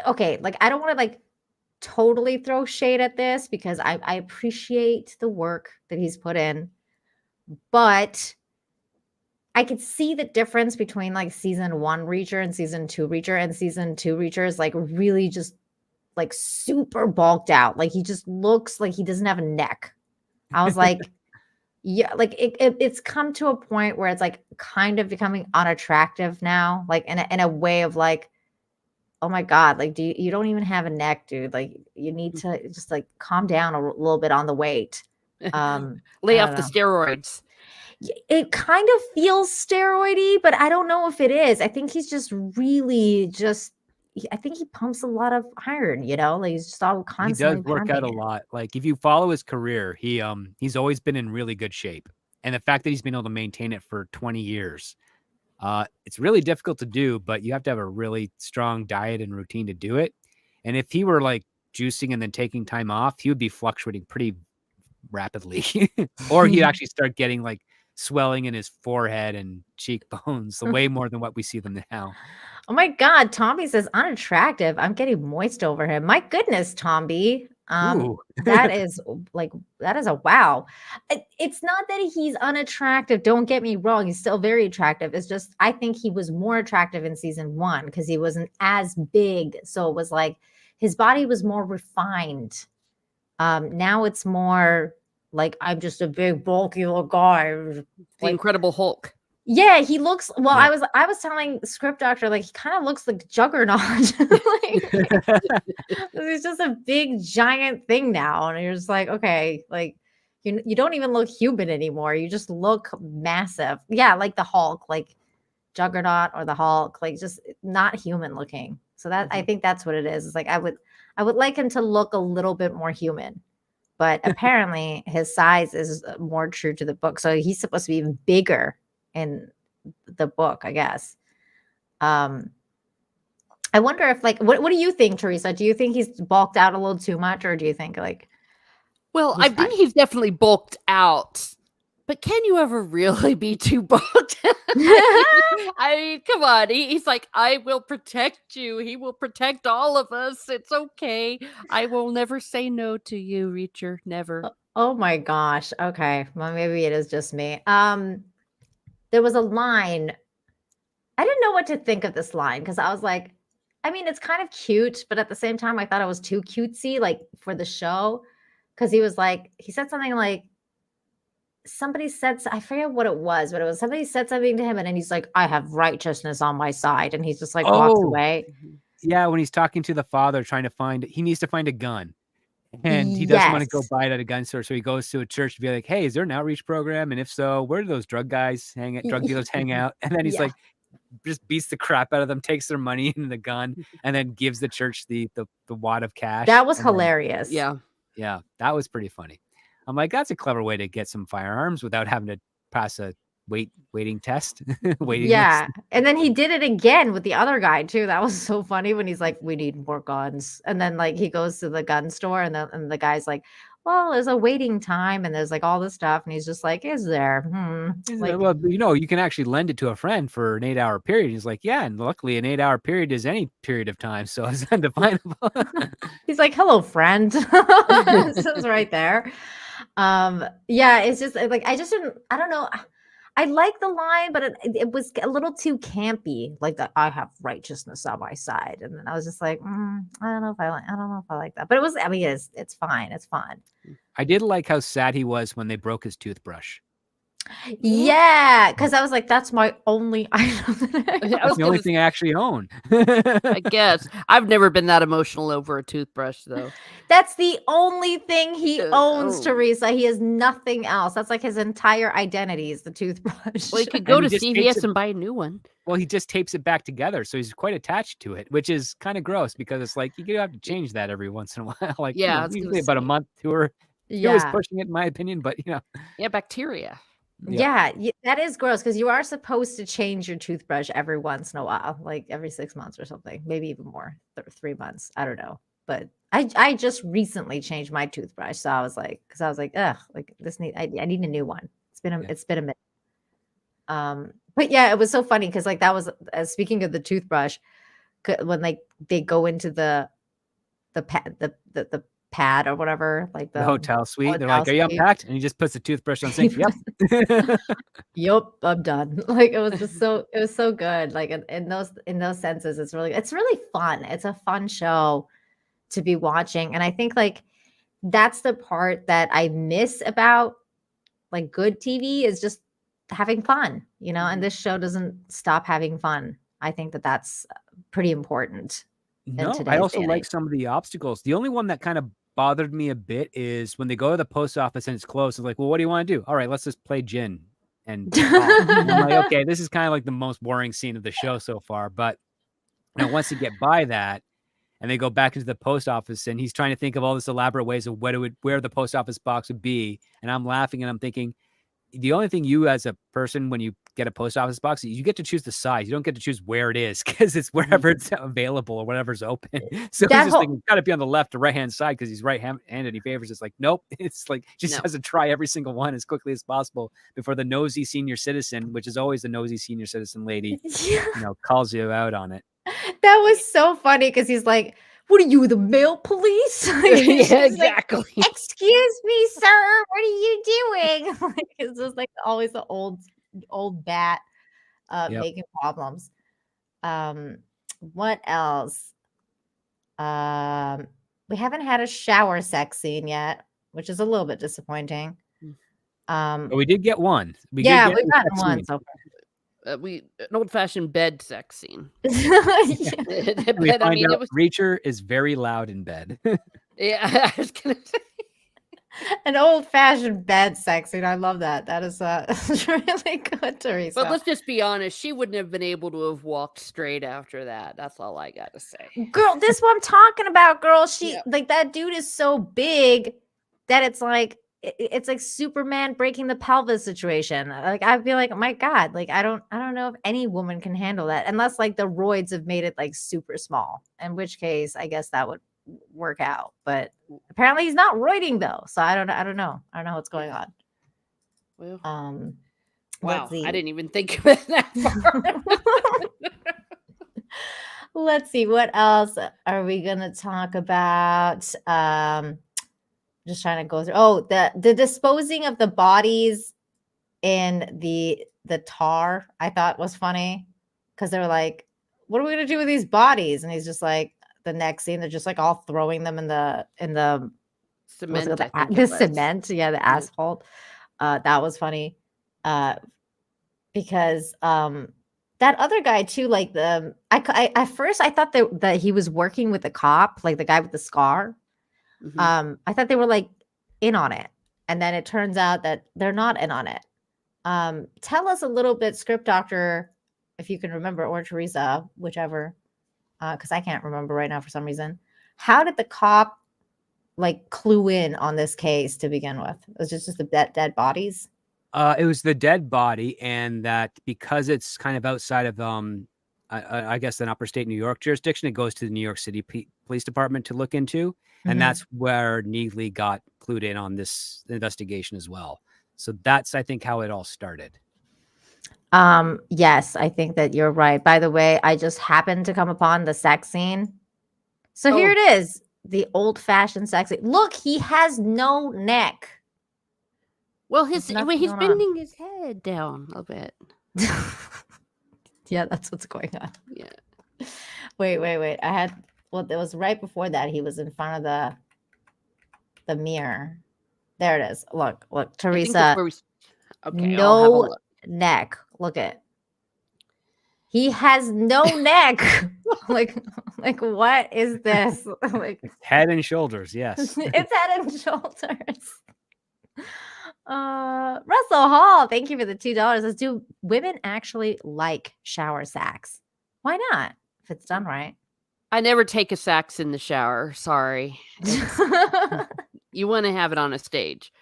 A: okay, like I don't want to like totally throw shade at this because I appreciate the work that he's put in, but I could see the difference between like season 1 Reacher and season 2 Reacher, and season 2 Reacher is like really just like super bulked out. Like he just looks like he doesn't have a neck. I was like, yeah, like it's come to a point where it's like kind of becoming unattractive now, like in a way of like, oh my God, like you don't even have a neck, dude. Like you need to just like calm down a little bit on the weight.
C: Lay
A: I
C: off
A: don't
C: the
A: know.
C: steroids.
A: It kind of feels steroidy, but I don't know if it is. I think he's just really just. I think he pumps a lot of iron. You know, like he's just all
B: He
A: constantly.
B: does work out a
A: pumping it.
B: lot. Like if you follow his career, he's always been in really good shape, and the fact that he's been able to maintain it for 20 years, it's really difficult to do. But you have to have a really strong diet and routine to do it. And if he were like juicing and then taking time off, he would be fluctuating pretty rapidly, or he'd actually start getting like swelling in his forehead and cheekbones, way more than what we see them now.
A: Oh my God, Tomby says unattractive. I'm getting moist over him. My goodness, Tomby.
B: Ooh.
A: That is that is a wow. It's not that he's unattractive. Don't get me wrong. He's still very attractive. It's just I think he was more attractive in season 1 because he wasn't as big. So it was like his body was more refined. Now it's more like I'm just a big bulky little guy.
C: The
A: Like,
C: Incredible Hulk.
A: yeah, he looks well.
B: Yeah.
A: I was telling the script doctor like he kind of looks like Juggernaut. Like, he's just a big giant thing now, and you're just like, okay, like you don't even look human anymore. You just look massive. Yeah, like the Hulk, like Juggernaut or the Hulk, like just not human looking. So that I think that's what it is. It's like I would like him to look a little bit more human. But apparently his size is more true to the book. So he's supposed to be even bigger in the book, I guess. I wonder if like what do you think, Teresa? Do you think he's bulked out a little too much, or do you think like
C: Well,
A: he's
C: I think
A: fine?
C: he's definitely bulked out. But can you ever really be too bulked? I mean, come on. He's like, I will protect you. He will protect all of us. It's okay. I will never say no to you, Reacher. Never.
A: Oh my gosh. Okay. Well, maybe it is just me. There was a line. I didn't know what to think of this line because I was like, I mean, it's kind of cute, but at the same time, I thought it was too cutesy, like for the show. Because he said something like, somebody said, I forget what it was, but it was somebody said something to him, and then he's like, I have righteousness on my side. And he's just like walks
B: Oh,
A: away.
B: yeah. When he's talking to the father, he needs to find a gun. And he doesn't want to go
A: Yes.
B: buy it at a gun store. So he goes to a church to be like, hey, is there an outreach program? And if so, where do those drug dealers hang out? And then he's
A: Yeah.
B: like, just beats the crap out of them, takes their money and the gun, and then gives the church the wad of cash.
A: That was
B: and then-
A: hilarious.
C: Yeah.
B: yeah, that was pretty funny. I'm like, that's a clever way to get some firearms without having to pass a waiting test. Waiting
A: Yeah.
B: list.
A: And then he did it again with the other guy too. That was so funny when he's like, we need more guns. And then like he goes to the gun store and the guy's like, well, there's a waiting time and there's like all this stuff. And he's just like, is there? Like,
B: Well, you can actually lend it to a friend for an 8-hour period. He's like, yeah, and luckily an 8-hour period is any period of time, so it's undefinable.
A: he's like, hello, friend. This is right there. Yeah, it's just like I don't know. I like the line, but it was a little too campy, like that I have righteousness on my side. And then I was just like, I don't know if I like that. But it was, I mean, it's fine. It's fun.
B: I did like how sad he was when they broke his toothbrush.
A: Yeah, because I was like, that's my only item.
B: That's the only thing I actually own.
C: I guess. I've never been that emotional over a toothbrush, though.
A: That's the only thing he owns,
C: Oh.
A: Teresa. He has nothing else. That's like his entire identity is the toothbrush.
C: Well, you could go
B: And
C: to
B: he just takes
C: CVS
B: it-
C: and buy a new one.
B: Well, he just tapes it back together, so he's quite attached to it, which is kind of gross because it's like you have to change that every once in a while. Like,
C: Yeah, I was
B: usually
C: gonna
B: about a
C: say.
B: month, 2 or He was
A: Yeah.
B: pushing it, in my opinion, but
C: Yeah, bacteria.
A: Yeah, that is gross because you are supposed to change your toothbrush every once in a while, like every 6 months or something, maybe even more, 3 months. I don't know, but I just recently changed my toothbrush, so I was like, ugh, like this I need a new one. It's been a minute. But yeah, it was so funny because like that was speaking of the toothbrush, when like they go into the pad or whatever, like
B: the hotel suite. They're
A: hotel
B: like, "Are you
A: suite.
B: unpacked?" And he just puts the toothbrush on the sink. Yep.
A: Yep, I'm done. Like it was so good. Like in those senses, it's really fun. It's a fun show to be watching. And I think like that's the part that I miss about like good TV is just having fun, and this show doesn't stop having fun. I think that that's pretty important in
B: No, I
A: today's
B: also
A: day and
B: like
A: age.
B: some of the obstacles. The only one that kind of bothered me a bit is when they go to the post office and it's closed. It's like, well, what do you want to do? All right, let's just play gin and talk. And I'm like, okay, this is kind of like the most boring scene of the show so far. But once you get by that, and they go back into the post office, and he's trying to think of all this elaborate ways of where the post office box would be, and I'm laughing and I'm thinking, the only thing you as a person when you get a post office box, you get to choose the size. You don't get to choose where it is because it's wherever it's available or whatever's open. So
A: That
B: he's just
A: whole
B: thinking, got to be on the left or right hand side because he's right-handed. He favors. It's like, nope. It's like just
C: No.
B: has to try every single one as quickly as possible before the nosy senior citizen, which is always the nosy senior citizen lady, calls you out on it.
A: That was so funny because he's like, "What are you, the mail police?"
C: Yeah, exactly.
A: Like, "Excuse me, sir. What are you doing?" Like, it's just like always the old bat
B: Yep.
A: making problems. What else? We haven't had a shower sex scene yet, which is a little bit disappointing.
B: But we did get one.
A: We've
B: a
A: gotten
B: sex
A: one
B: scene.
A: so far.
C: An old-fashioned bed sex scene.
A: Yeah.
B: We
C: But I
B: find
C: mean,
B: out
C: it was.
B: Reacher is very loud in bed.
C: Yeah, I was gonna say.
A: An old-fashioned bed sex scene. I love that. That is it's really good, Teresa.
C: But let's just be honest. She wouldn't have been able to have walked straight after that. That's all I got to say.
A: Girl, this is what I'm talking about, girl. She
C: Yeah.
A: like that dude is so big that it's like Superman breaking the pelvis situation. Like I'd be like, oh my God, like I don't know if any woman can handle that unless like the roids have made it like super small, in which case I guess that would work out. But apparently he's not roiding though. So I don't know what's going on.
C: Well,
A: Let's
C: wow,
A: see.
C: I didn't even think of it that far.
A: Let's see, what else are we gonna talk about? Just trying to go through. Oh, the disposing of the bodies in the tar, I thought was funny because they were like, "What are we gonna do with these bodies?" And he's just like, the next scene, they're just like all throwing them in the
C: Cement.
A: what's it
C: I
A: called?
C: think
A: The
C: it was.
A: cement, yeah, the asphalt. That was funny. Because that other guy too, like I at first I thought that he was working with the cop, like the guy with the scar.
C: Mhm.
A: I thought they were like in on it, and then it turns out that they're not in on it. Tell us a little bit, script doctor, if you can remember, or Teresa, whichever, because I can't remember right now for some reason. How did the cop like clue in on this case to begin with? It was just the dead bodies.
B: It was the dead body, and that because it's kind of outside of I guess an upper state New York jurisdiction, it goes to the New York City Police Department to look into, and that's where Neely got clued in on this investigation as well. So that's, I think, how it all started.
A: Yes, I think that you're right. By the way, I just happened to come upon the sex scene. So here it is, the old-fashioned sex scene. Look, he has no neck.
C: Well,
A: There's
C: he's
A: nothing going on.
C: bending his head down a bit.
A: Yeah, that's what's going on.
C: Yeah.
A: Wait. It was right before that. He was in front of the mirror. There it is. Look,
C: I think
A: Teresa.
C: that's where okay, I'll have a
A: No
C: look.
A: neck. Look it. He has no neck. like what is this? Like
B: It's head and shoulders, yes.
A: it's head and shoulders. Russell Hall, thank you for the $2. Do women actually like shower sacks? Why not? If it's done right.
C: I never take a sax in the shower. Sorry. You want to have it on a stage.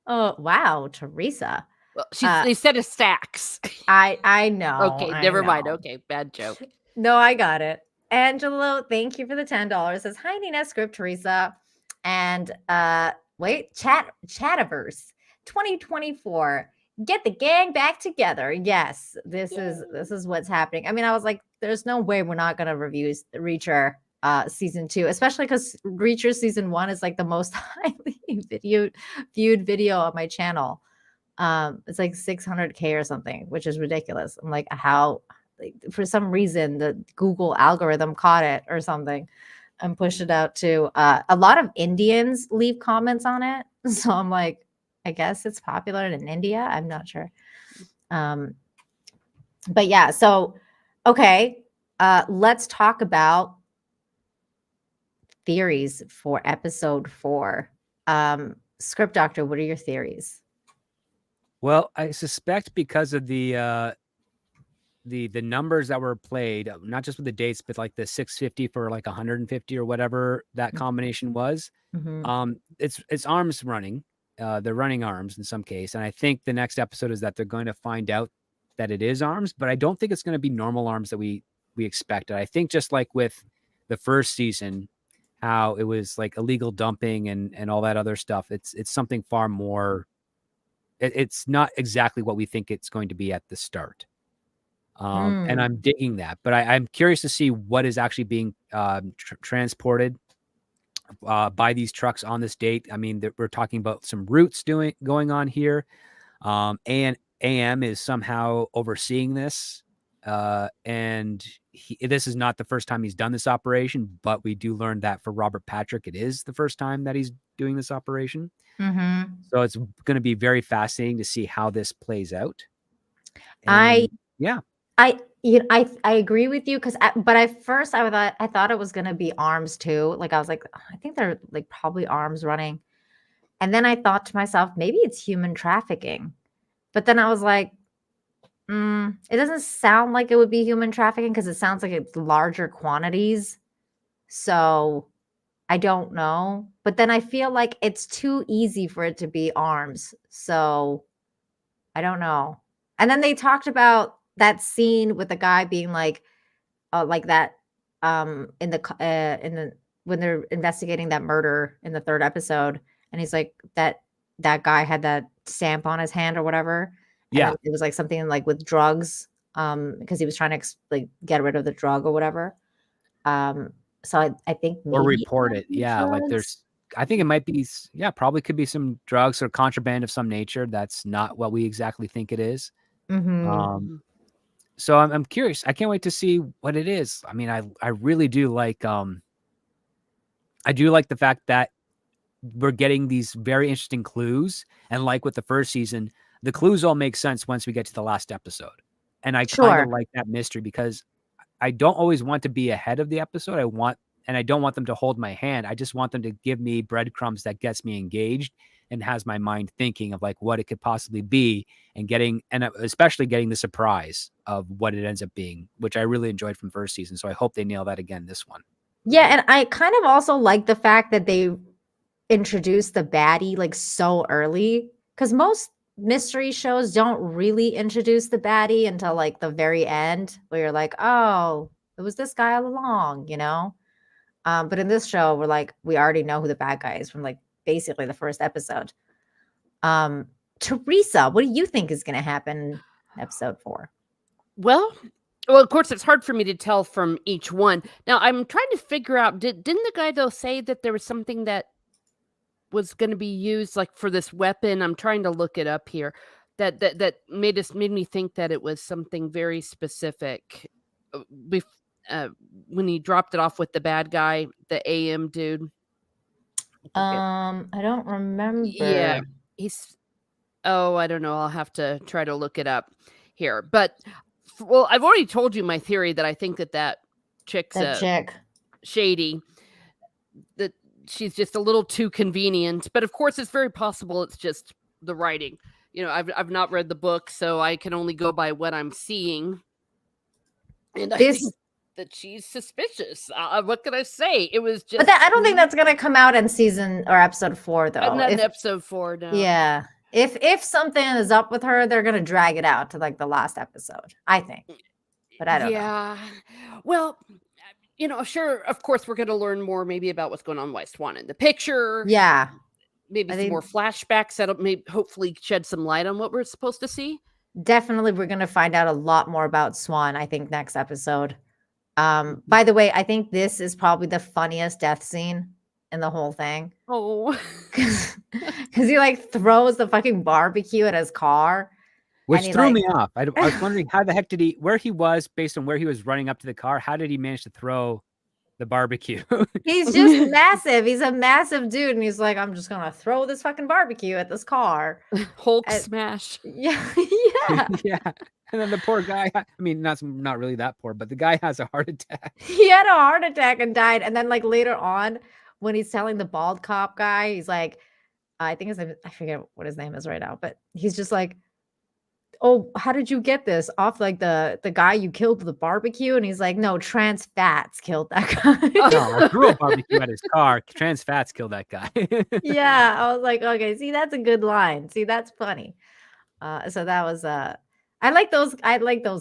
A: Oh wow, Teresa.
C: Well, they said a stacks.
A: I know.
C: Okay,
A: I
C: never mind.
A: know.
C: Okay, bad joke.
A: No, I got it. Angelo, thank you for the $10. Says hi, Nina, Script, Teresa, and Chativerse 2024. Get the gang back together. Yes, this is what's happening. I mean, I was like, there's no way we're not gonna review Reacher season 2, especially because Reacher season 1 is like the most highly viewed video on my channel. It's like 600K or something, which is ridiculous. I'm like, how? Like, for some reason the Google algorithm caught it or something and pushed it out to a lot of Indians leave comments on it. So I'm like, I guess it's popular in India. I'm not sure. But yeah, so okay, let's talk about theories for episode 4. Script Doctor, what are your theories?
B: Well, I suspect because of the numbers that were played, not just with the dates, but like the 650 for like 150 or whatever that combination was. It's arms running. They're running arms in some case, and I think the next episode is that they're going to find out that it is arms, but I don't think it's going to be normal arms that we expected. I think just like with the first season, how it was like illegal dumping and all that other stuff. It's something far more. It's not exactly what we think it's going to be at the start. And I'm digging that, but I'm curious to see what is actually being transported by these trucks on this date. I mean, we're talking about some routes going on here. And AM is somehow overseeing this. And this is not the first time he's done this operation, but we do learn that for Robert Patrick, it is the first time that he's doing this operation. So it's going to be very fascinating to see how this plays out. And
A: I agree with you but at first I thought it was gonna be arms too. Like I was like, I think they're like probably arms running, and then I thought to myself, maybe it's human trafficking. But then I was like, it doesn't sound like it would be human trafficking because it sounds like it's larger quantities. So I don't know. But then I feel like it's too easy for it to be arms. So I don't know. And then they talked about that scene with the guy being like that in the when they're investigating that murder in the 3rd episode, and he's like that guy had that stamp on his hand or whatever. And it was like something like with drugs, because he was trying to like get rid of the drug or whatever. So I think maybe
B: or report it. Yeah, like I think it might be, probably could be some drugs or contraband of some nature. That's not what we exactly think it is. So I'm curious. I can't wait to see what it is. I mean, I really do like, I do like the fact that we're getting these very interesting clues. And like with the first season, the clues all make sense once we get to the last episode. And I kind of like that mystery because I don't always want to be ahead of the episode. I don't want them to hold my hand. I just want them to give me breadcrumbs that gets me engaged and has my mind thinking of like what it could possibly be and especially getting the surprise of what it ends up being, which I really enjoyed from first season. So I hope they nail that again this one.
A: Yeah, and I kind of also like the fact that they introduced the baddie like so early, because most mystery shows don't really introduce the baddie until like the very end, where you're like, oh, it was this guy all along, you know? But in this show, we already know who the bad guy is from like basically the first episode. Teresa, what do you think is going to happen in episode 4?
C: Well, of course, it's hard for me to tell from each one. Now, I'm trying to figure out, didn't the guy, though, say that there was something that was going to be used, like, for this weapon? I'm trying to look it up here. That made me think that it was something very specific. When he dropped it off with the bad guy, the AM dude.
A: I don't remember.
C: Yeah, I don't know. I'll have to try to look it up here. But well, I've already told you my theory that I think that chick's shady. That she's just a little too convenient. But of course, it's very possible it's just the writing. You know, I've not read the book, so I can only go by what I'm seeing. And that she's suspicious. What can I say? It was just.
A: But I don't think that's gonna come out in season or episode 4, though.
C: Not in episode 4, no.
A: Yeah, if something is up with her, they're gonna drag it out to like the last episode, I think. But I don't know.
C: Yeah. Well, sure. Of course, we're going to learn more maybe about what's going on with White Swan in the picture.
A: Yeah,
C: Maybe
A: I
C: some
A: think-
C: more flashbacks that'll maybe hopefully shed some light on what we're supposed to see.
A: definitely we're gonna find out a lot more about Swan, I think, next episode. By the way, I think this is probably the funniest death scene in the whole thing.
C: Oh.
A: Because he like throws the fucking barbecue at his car.
B: Which
A: And he,
B: threw
A: like-
B: me off. I was wondering how the heck where he was based on where he was running up to the car. How did he manage to throw the barbecue?
A: He's just massive. He's a massive dude. And he's like, I'm just going to throw this fucking barbecue at this car.
C: Hulk
A: Uh,
C: smash.
A: Yeah. Yeah.
B: Yeah. And then the poor guy, I mean, not really that poor, but the guy has a heart attack.
A: He had a heart attack and died. And then like later on, when he's telling the bald cop guy, he's like, I think his name, I forget what his name is right now, but he's just like, oh, how did you get this off like the guy you killed with the barbecue? And he's like, no, trans fats killed that guy.
B: No, I threw a barbecue at his car. Trans fats killed that guy.
A: Yeah, I was like, okay, see, that's a good line. See, that's funny. So that was I like those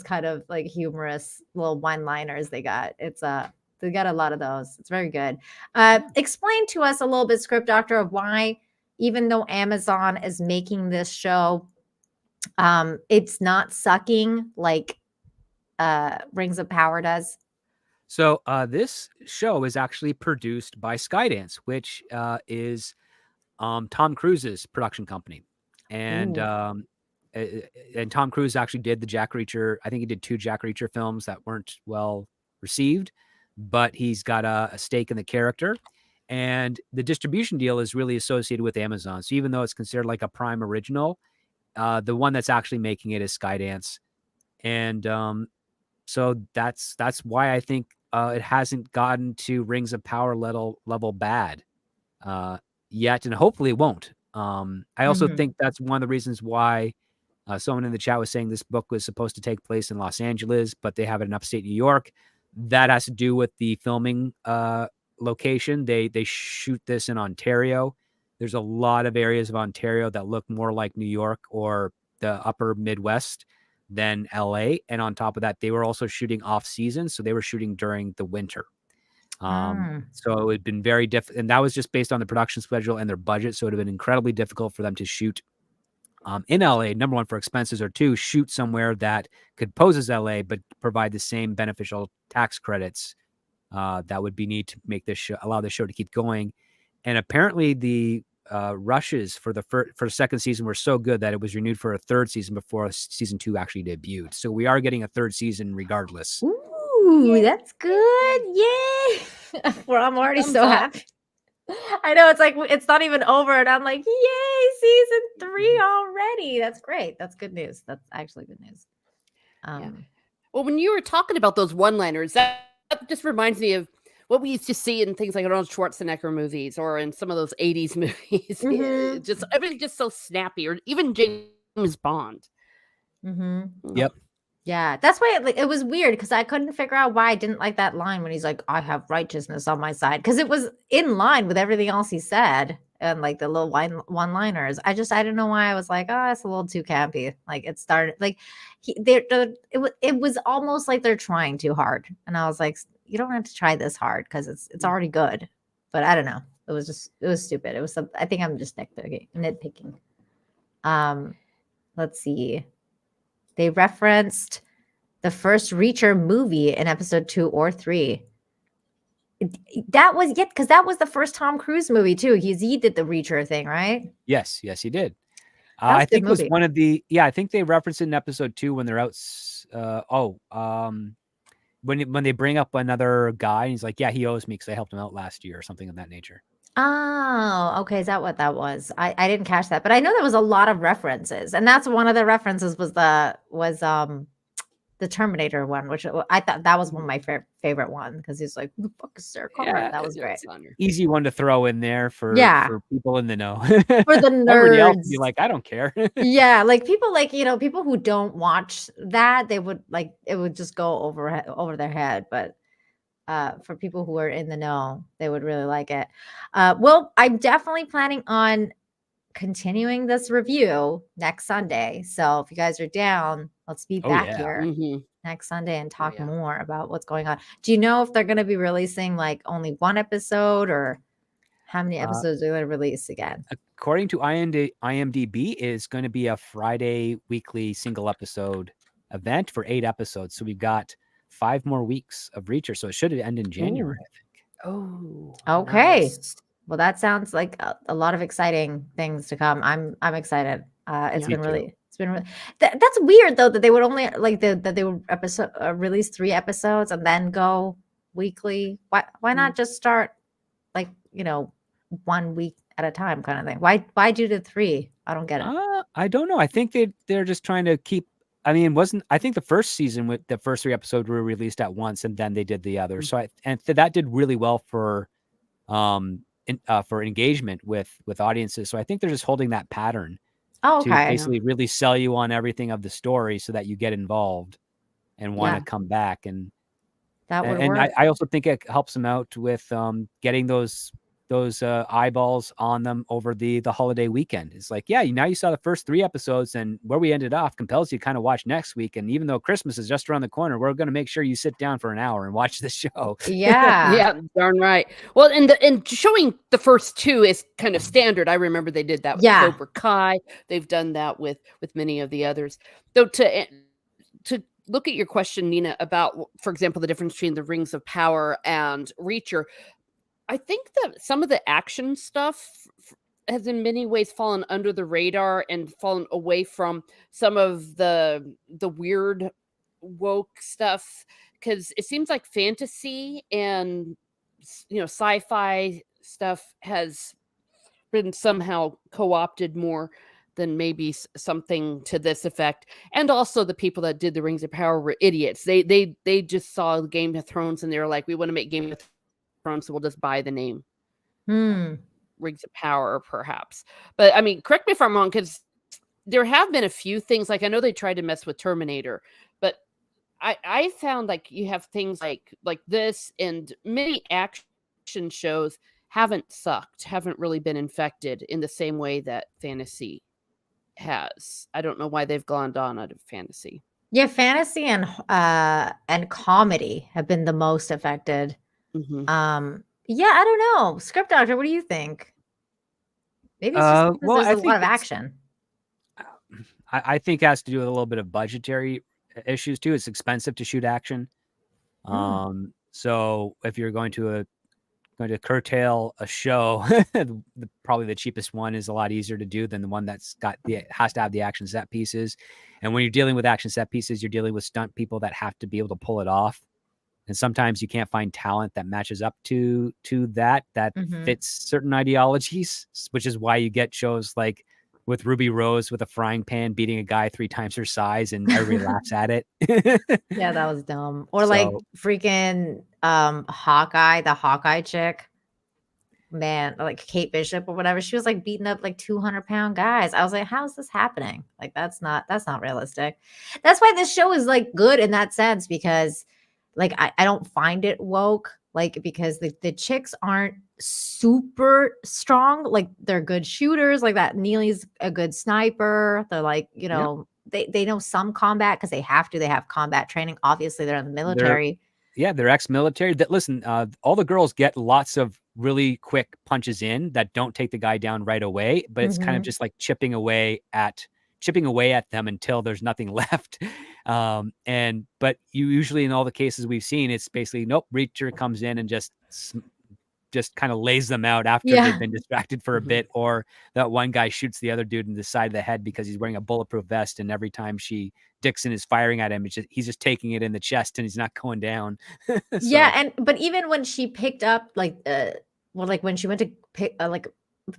A: kind of like humorous little one-liners they got. It's they got a lot of those. It's very good. Explain to us a little bit, Script Doctor, of why, even though Amazon is making this show, it's not sucking like Rings of Power does.
B: So this show is actually produced by Skydance, which is Tom Cruise's production company. And Tom Cruise actually did the Jack Reacher. I think he did 2 Jack Reacher films that weren't well received, but he's got a stake in the character. And the distribution deal is really associated with Amazon. So even though it's considered like a Prime original, the one that's actually making it is Skydance. And so that's why I think it hasn't gotten to Rings of Power level bad yet, and hopefully it won't. I also think that's one of the reasons why someone in the chat was saying this book was supposed to take place in Los Angeles, but they have it in upstate New York. That has to do with the filming location. They shoot this in Ontario. There's a lot of areas of Ontario that look more like New York or the upper Midwest than LA. And on top of that, they were also shooting off season. So they were shooting during the winter. So it would have been very difficult. And that was just based on the production schedule and their budget. So it would have been incredibly difficult for them to shoot in LA, number one, for expenses, or 2, shoot somewhere that could pose as LA, but provide the same beneficial tax credits that would be needed to make this show, allow the show to keep going. And apparently the rushes for the second season were so good that it was renewed for a 3rd season before season 2 actually debuted. So we are getting a 3rd season regardless.
A: Ooh, that's good. Yay. Well, I'm already
C: Thumbs
A: so
C: up.
A: happy. I know, it's like it's not even over, and I'm like, yay, season 3 already. That's great. That's good news. That's actually good news.
C: Well, when you were talking about those one-liners, that just reminds me of what we used to see in things like Arnold Schwarzenegger movies or in some of those 80s movies.
A: Mhm.
C: Just everything just so snappy, or even James Bond.
B: Yep.
A: Yeah, that's why it was weird, because I couldn't figure out why I didn't like that line when he's like, I have righteousness on my side, because it was in line with everything else he said and like the little one-liners. I don't know why I was like, oh, it's a little too campy. Like it started like it was almost like they're trying too hard, and I was like, you don't have to try this hard because it's already good. But I don't know. It was stupid. I think I'm just nitpicking. Let's see. They referenced the first Reacher movie in episode 2 or 3. That was because that was the first Tom Cruise movie too. He did the Reacher thing, right?
B: Yes, he did.
A: That was a
B: I
A: good
B: think it was
A: movie.
B: one of the, I think they referenced it in episode 2 when they're out. When they bring up another guy and he's like, yeah, he owes me because I helped him out last year or something of that nature.
A: Oh, okay. Is that what that was? I didn't catch that, but I know there was a lot of references, and that's one of the references was the Terminator one, which I thought that was one of my favorite one, because he's like, who the fuck is Sarah Connor? That was great.
B: Easy one to throw in there for people in the know.
A: For the
B: Everybody else would
A: nerds.
B: be like, I don't care.
A: Yeah, like people people who don't watch that, they would like it would just go over their head. But for people who are in the know, they would really like it. Well, I'm definitely planning on continuing this review next Sunday. So if you guys are down, let's be
B: Oh
A: back
B: yeah.
A: here
C: Mhm.
A: next Sunday and talk
C: yeah.
A: more about what's going on. Do you know if they're going to be releasing like only one episode, or how many episodes are they going to release again?
B: According to IMDb, is going to be a Friday weekly single episode event for 8 episodes. So we've got 5 more weeks of Reacher. So it should end in January, I think.
C: Oh,
A: Okay.
C: nice.
A: Well, that sounds like a lot of exciting things to come. I'm excited. It's
C: Me
A: been
B: too.
A: really, it's been really. That's weird though that they would only like that they would release 3 episodes and then go weekly. Why not just start like 1 week at a time kind of thing? Why do the 3? I don't get it.
B: I don't know. I think they're just trying to keep. I mean, I think the first season with the first 3 episodes were released at once, and then they did the other. So that did really well for engagement with audiences. So I think they're just holding that pattern
A: Oh,
B: to
A: okay.
B: basically really sell you on everything of the story, so that you get involved and want to
A: Yeah.
B: come back. And
A: That would
B: and
A: work.
B: I also think it helps them out with getting those eyeballs on them over the holiday weekend. It's like, yeah, now you saw the first 3 episodes, and where we ended off compels you to kind of watch next week. And even though Christmas is just around the corner, we're going to make sure you sit down for an hour and watch the show.
A: Yeah.
C: Yeah, darn right. Well, and showing the first 2 is kind of standard. I remember they did that with
A: Yeah.
C: Cobra Kai. They've done that with many of the others. Though to look at your question, Nina, about, for example, the difference between the Rings of Power and Reacher, I think that some of the action stuff has in many ways fallen under the radar and fallen away from some of the weird woke stuff, because it seems like fantasy and sci-fi stuff has been somehow co-opted more than maybe something to this effect. And also the people that did the Rings of Power were idiots. They just saw Game of Thrones and they were like, we want to make Game of Thrones, so we'll just buy the name Rings of Power, perhaps. But I mean, correct me if I'm wrong, because there have been a few things, like I know they tried to mess with Terminator, but I found like you have things like this, and many action shows haven't sucked, haven't really been infected in the same way that fantasy has. I don't know why they've gone on out of fantasy.
A: Yeah, fantasy and comedy have been the most affected. Yeah, I don't know. Script Doctor, what do you think? Maybe it's just because there's a lot of action.
B: I think it has to do with a little bit of budgetary issues too. It's expensive to shoot action. So if you're going to curtail a show, probably the cheapest one is a lot easier to do than the one has to have the action set pieces. And when you're dealing with action set pieces, you're dealing with stunt people that have to be able to pull it off. And sometimes you can't find talent that matches up to that fits certain ideologies, which is why you get shows like with Ruby Rose with a frying pan beating a guy 3 times her size, and everybody laughs at it.
A: Yeah, that was dumb. Or like freaking Hawkeye, the Hawkeye chick. Man, like Kate Bishop or whatever. She was like beating up like 200-pound guys. I was like, how is this happening? Like, that's not realistic. That's why this show is like good in that sense, because like I don't find it woke, like, because the chicks aren't super strong. Like, they're good shooters, like that Neely's a good sniper. They're like, they know some combat because they have combat training. Obviously, they're in the military.
B: They're ex-military. That listen, all the girls get lots of really quick punches in that don't take the guy down right away, but it's kind of just like chipping away at them until there's nothing left. But you usually, in all the cases we've seen, it's basically nope. Reacher comes in and just kind of lays them out after they've been distracted for a bit, or that one guy shoots the other dude in the side of the head because he's wearing a bulletproof vest, and every time Dixon is firing at him, he's just taking it in the chest and he's not going down.
A: But even when she picked up when she went to pick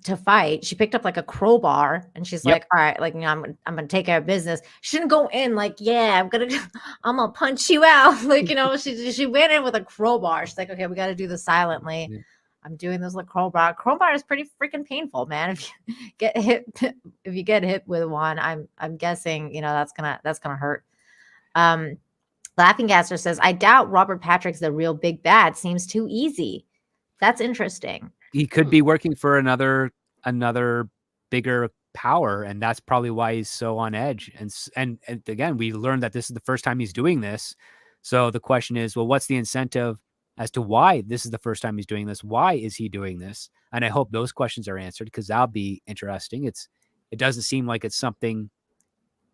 A: to fight, she picked up like a crowbar and she's like, all right, like, I'm gonna take care of business. She didn't go in like, yeah, I'm gonna punch you out. Like, she went in with a crowbar. She's like, okay, we got to do this silently. I'm doing this with crowbar. Crowbar is pretty freaking painful, man. If you get hit with one, I'm guessing, that's gonna hurt. Laughing Gasser says, I doubt Robert Patrick's the real big bad. Seems too easy. That's interesting.
B: He could be working for another bigger power, and that's probably why he's so on edge. And again, we learned that this is the first time he's doing this. So the question is, well, what's the incentive as to why this is the first time he's doing this? Why is he doing this? And I hope those questions are answered, because that'll be interesting. It doesn't seem like it's something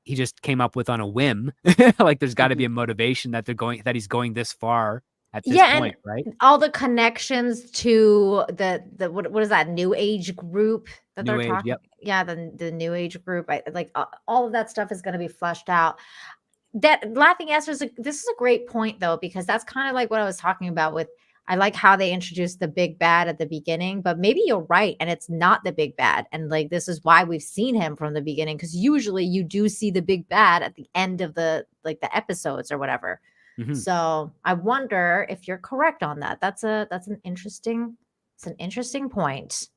B: he just came up with on a whim. Like there's got to be a motivation that he's going this far at this point, right?
A: All the connections to the what is that New Age group that they're talking?
B: Yep.
A: Yeah, the New Age group. All of that stuff is going to be fleshed out. That Laughing Ass this is a great point though, because that's kind of like what I was talking about with. I like how they introduced the big bad at the beginning, but maybe you're right. And it's not the big bad. And like, this is why we've seen him from the beginning. Cause usually you do see the big bad at the end of the episodes or whatever. Mm-hmm. So I wonder if you're correct on that. That's an interesting point.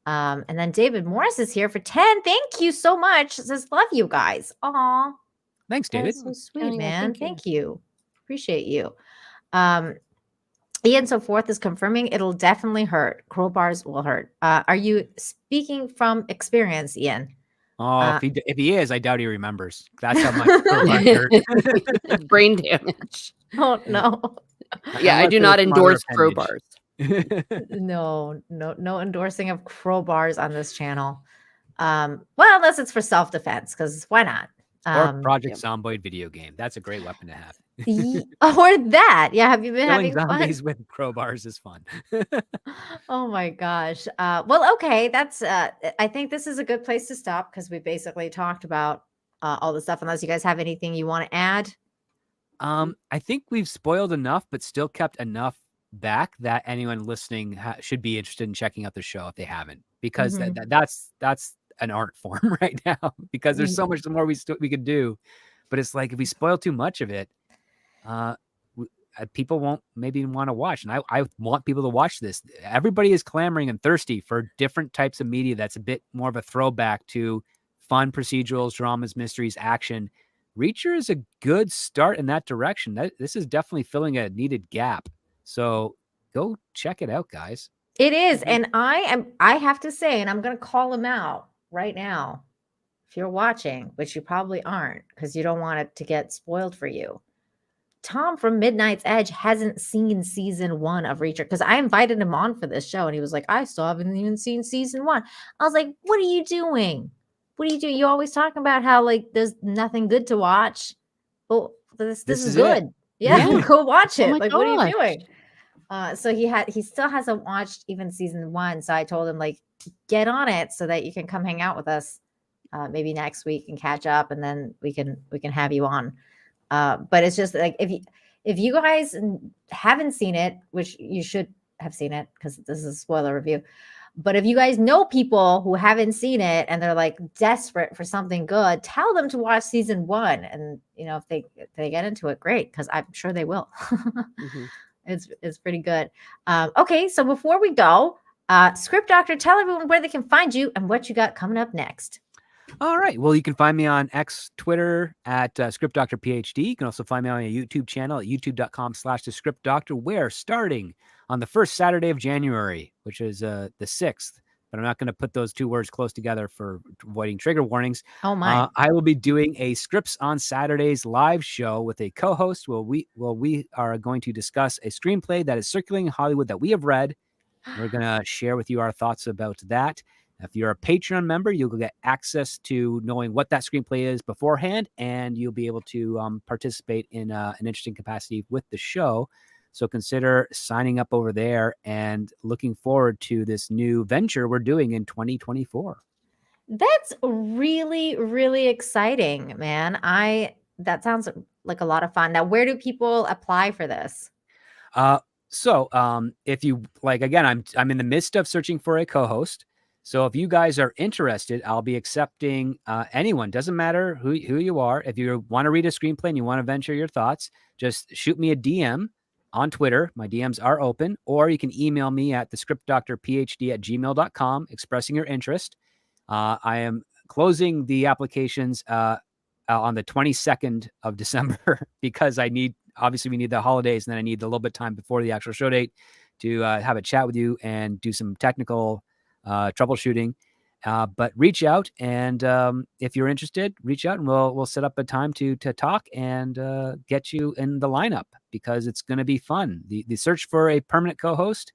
A: And then David Morris is here for 10. Thank you so much. It says, love you guys. Aw.
B: Thanks, David.
A: That's so sweet, man. Thank you. Appreciate you. Ian So Forth is confirming it'll definitely hurt. Crowbars will hurt. Are you speaking from experience, Ian?
B: Oh, if he is, I doubt he remembers. That's how much crowbars hurt.
C: Brain damage.
A: Oh no.
C: Yeah, I do not endorse crowbars.
A: No endorsing of crowbars on this channel. Well, unless it's for self-defense, because why not?
B: Or Project Zomboid video game. That's a great weapon to have.
A: Or that. Yeah. Have you been having
B: zombies
A: fun?
B: with crowbars is fun.
A: Oh my gosh. Well, okay. That's I think this is a good place to stop, because we basically talked about all the stuff, unless you guys have anything you want to add.
B: I think we've spoiled enough, but still kept enough back that anyone listening should be interested in checking out the show if they haven't, because that's an art form right now, because there's so much more we could do. But it's like, if we spoil too much of it, people won't maybe want to watch. And I want people to watch this. Everybody is clamoring and thirsty for different types of media that's a bit more of a throwback to fun procedurals, dramas, mysteries, action. Reacher is a good start in that direction. This is definitely filling a needed gap. So go check it out, guys.
A: It is. And I have to say, and I'm going to call him out right now, if you're watching, which you probably aren't, because you don't want it to get spoiled for you. Tom from Midnight's Edge hasn't seen season 1 of Reacher, because I invited him on for this show and he was like, I still haven't even seen season 1. I was like, what are you doing? What do you do? You always talking about how like there's nothing good to watch. Well, this is good. Yeah, go watch it. Like, what are you doing? So he still hasn't watched even season 1. So I told him, like, get on it so that you can come hang out with us maybe next week and catch up, and then we can have you on. But it's just like, if you guys haven't seen it, which you should have seen it, because this is a spoiler review. But if you guys know people who haven't seen it and they're like desperate for something good, tell them to watch season 1. And if they get into it, great, because I'm sure they will. It's pretty good. Okay, so before we go, Script Doctor, tell everyone where they can find you and what you got coming up next.
B: All right. Well, you can find me on Twitter at Script Doctor PhD. You can also find me on a YouTube channel at youtube.com/thescriptdoctor, where starting on the first Saturday of January, which is the 6th, but I'm not going to put those two words close together for avoiding trigger warnings.
A: Oh my!
B: I will be doing a Scripts on Saturdays live show with a co-host. We are going to discuss a screenplay that is circulating in Hollywood that we have read. We're going to share with you our thoughts about that. If you're a Patreon member, you'll get access to knowing what that screenplay is beforehand, and you'll be able to participate in an interesting capacity with the show. So consider signing up over there and looking forward to this new venture we're doing in 2024. That's
A: really, really exciting, man. That sounds like a lot of fun. Now, where do people apply for this?
B: So if you like, again, I'm in the midst of searching for a co-host. So if you guys are interested, I'll be accepting anyone. Doesn't matter who you are. If you want to read a screenplay and you want to venture your thoughts, just shoot me a DM on Twitter. My DMs are open. Or you can email me at thescriptdoctorphd@gmail.com expressing your interest. I am closing the applications on the 22nd of December because I need obviously we need the holidays, and then I need a little bit of time before the actual show date to have a chat with you and do some technical troubleshooting. But reach out, and if you're interested, reach out, and we'll set up a time to talk and get you in the lineup, because it's going to be fun. The search for a permanent co-host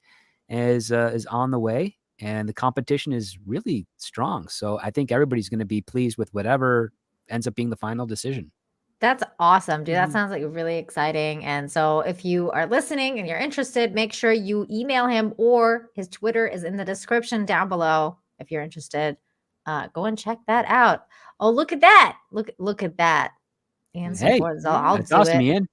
B: is on the way, and the competition is really strong. So I think everybody's going to be pleased with whatever ends up being the final decision.
A: That's awesome, dude. That sounds like really exciting. And so if you are listening and you're interested, make sure you email him, or his Twitter is in the description down below. If you're interested, go and check that out. Oh, look at that. Look at that. Ian
B: Hey,
A: supports. I'll
B: that's
A: do
B: awesome,
A: it.
B: Ian.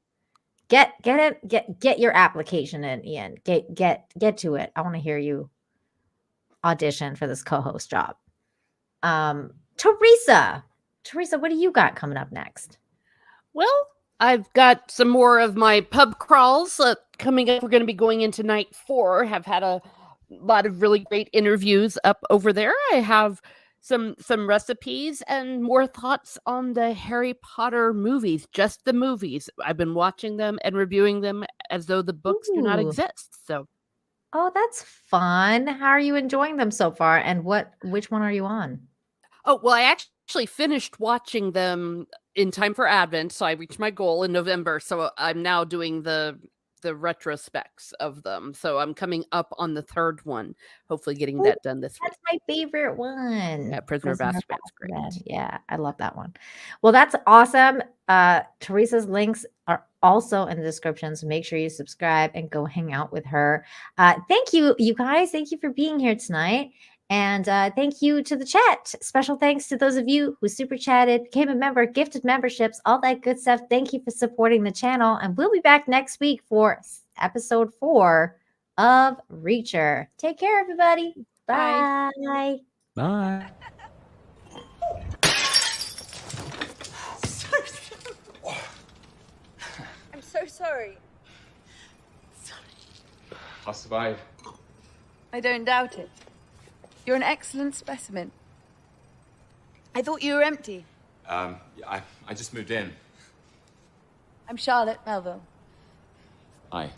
A: Get it. Get your application in, Ian. Get to it. I want to hear you audition for this co-host job. Teresa, what do you got coming up next?
C: Well, I've got some more of my pub crawls coming up. We're going to be going into night 4. Have had a lot of really great interviews up over there. I have some recipes and more thoughts on the Harry Potter movies, just the movies. I've been watching them and reviewing them as though the books do not
A: Ooh.
C: exist. So,
A: Oh, that's fun. How are you enjoying them so far? And which one are you on?
C: oh, well, I actually finished watching them in time for Advent, so I reached my goal in November. So I'm now doing the retrospects of them. So I'm coming up on the 3rd one, hopefully getting that done this week.
A: That's my favorite one.
C: Yeah, Prisoner of Azkaban's great.
A: Yeah, I love that one. Well, that's awesome. Teresa's links are also in the description, so make sure you subscribe and go hang out with her. Thank you, you guys. Thank you for being here tonight. And thank you to the chat. Special thanks to those of you who super chatted, became a member, gifted memberships, all that good stuff. Thank you for supporting the channel. And we'll be back next week for episode 4 of Reacher. Take care, everybody. Bye.
B: Bye.
D: I'm so sorry.
E: I'll survive.
D: I don't doubt it. You're an excellent specimen. I thought you were empty.
E: I just moved in.
D: I'm Charlotte Melville.
E: Hi.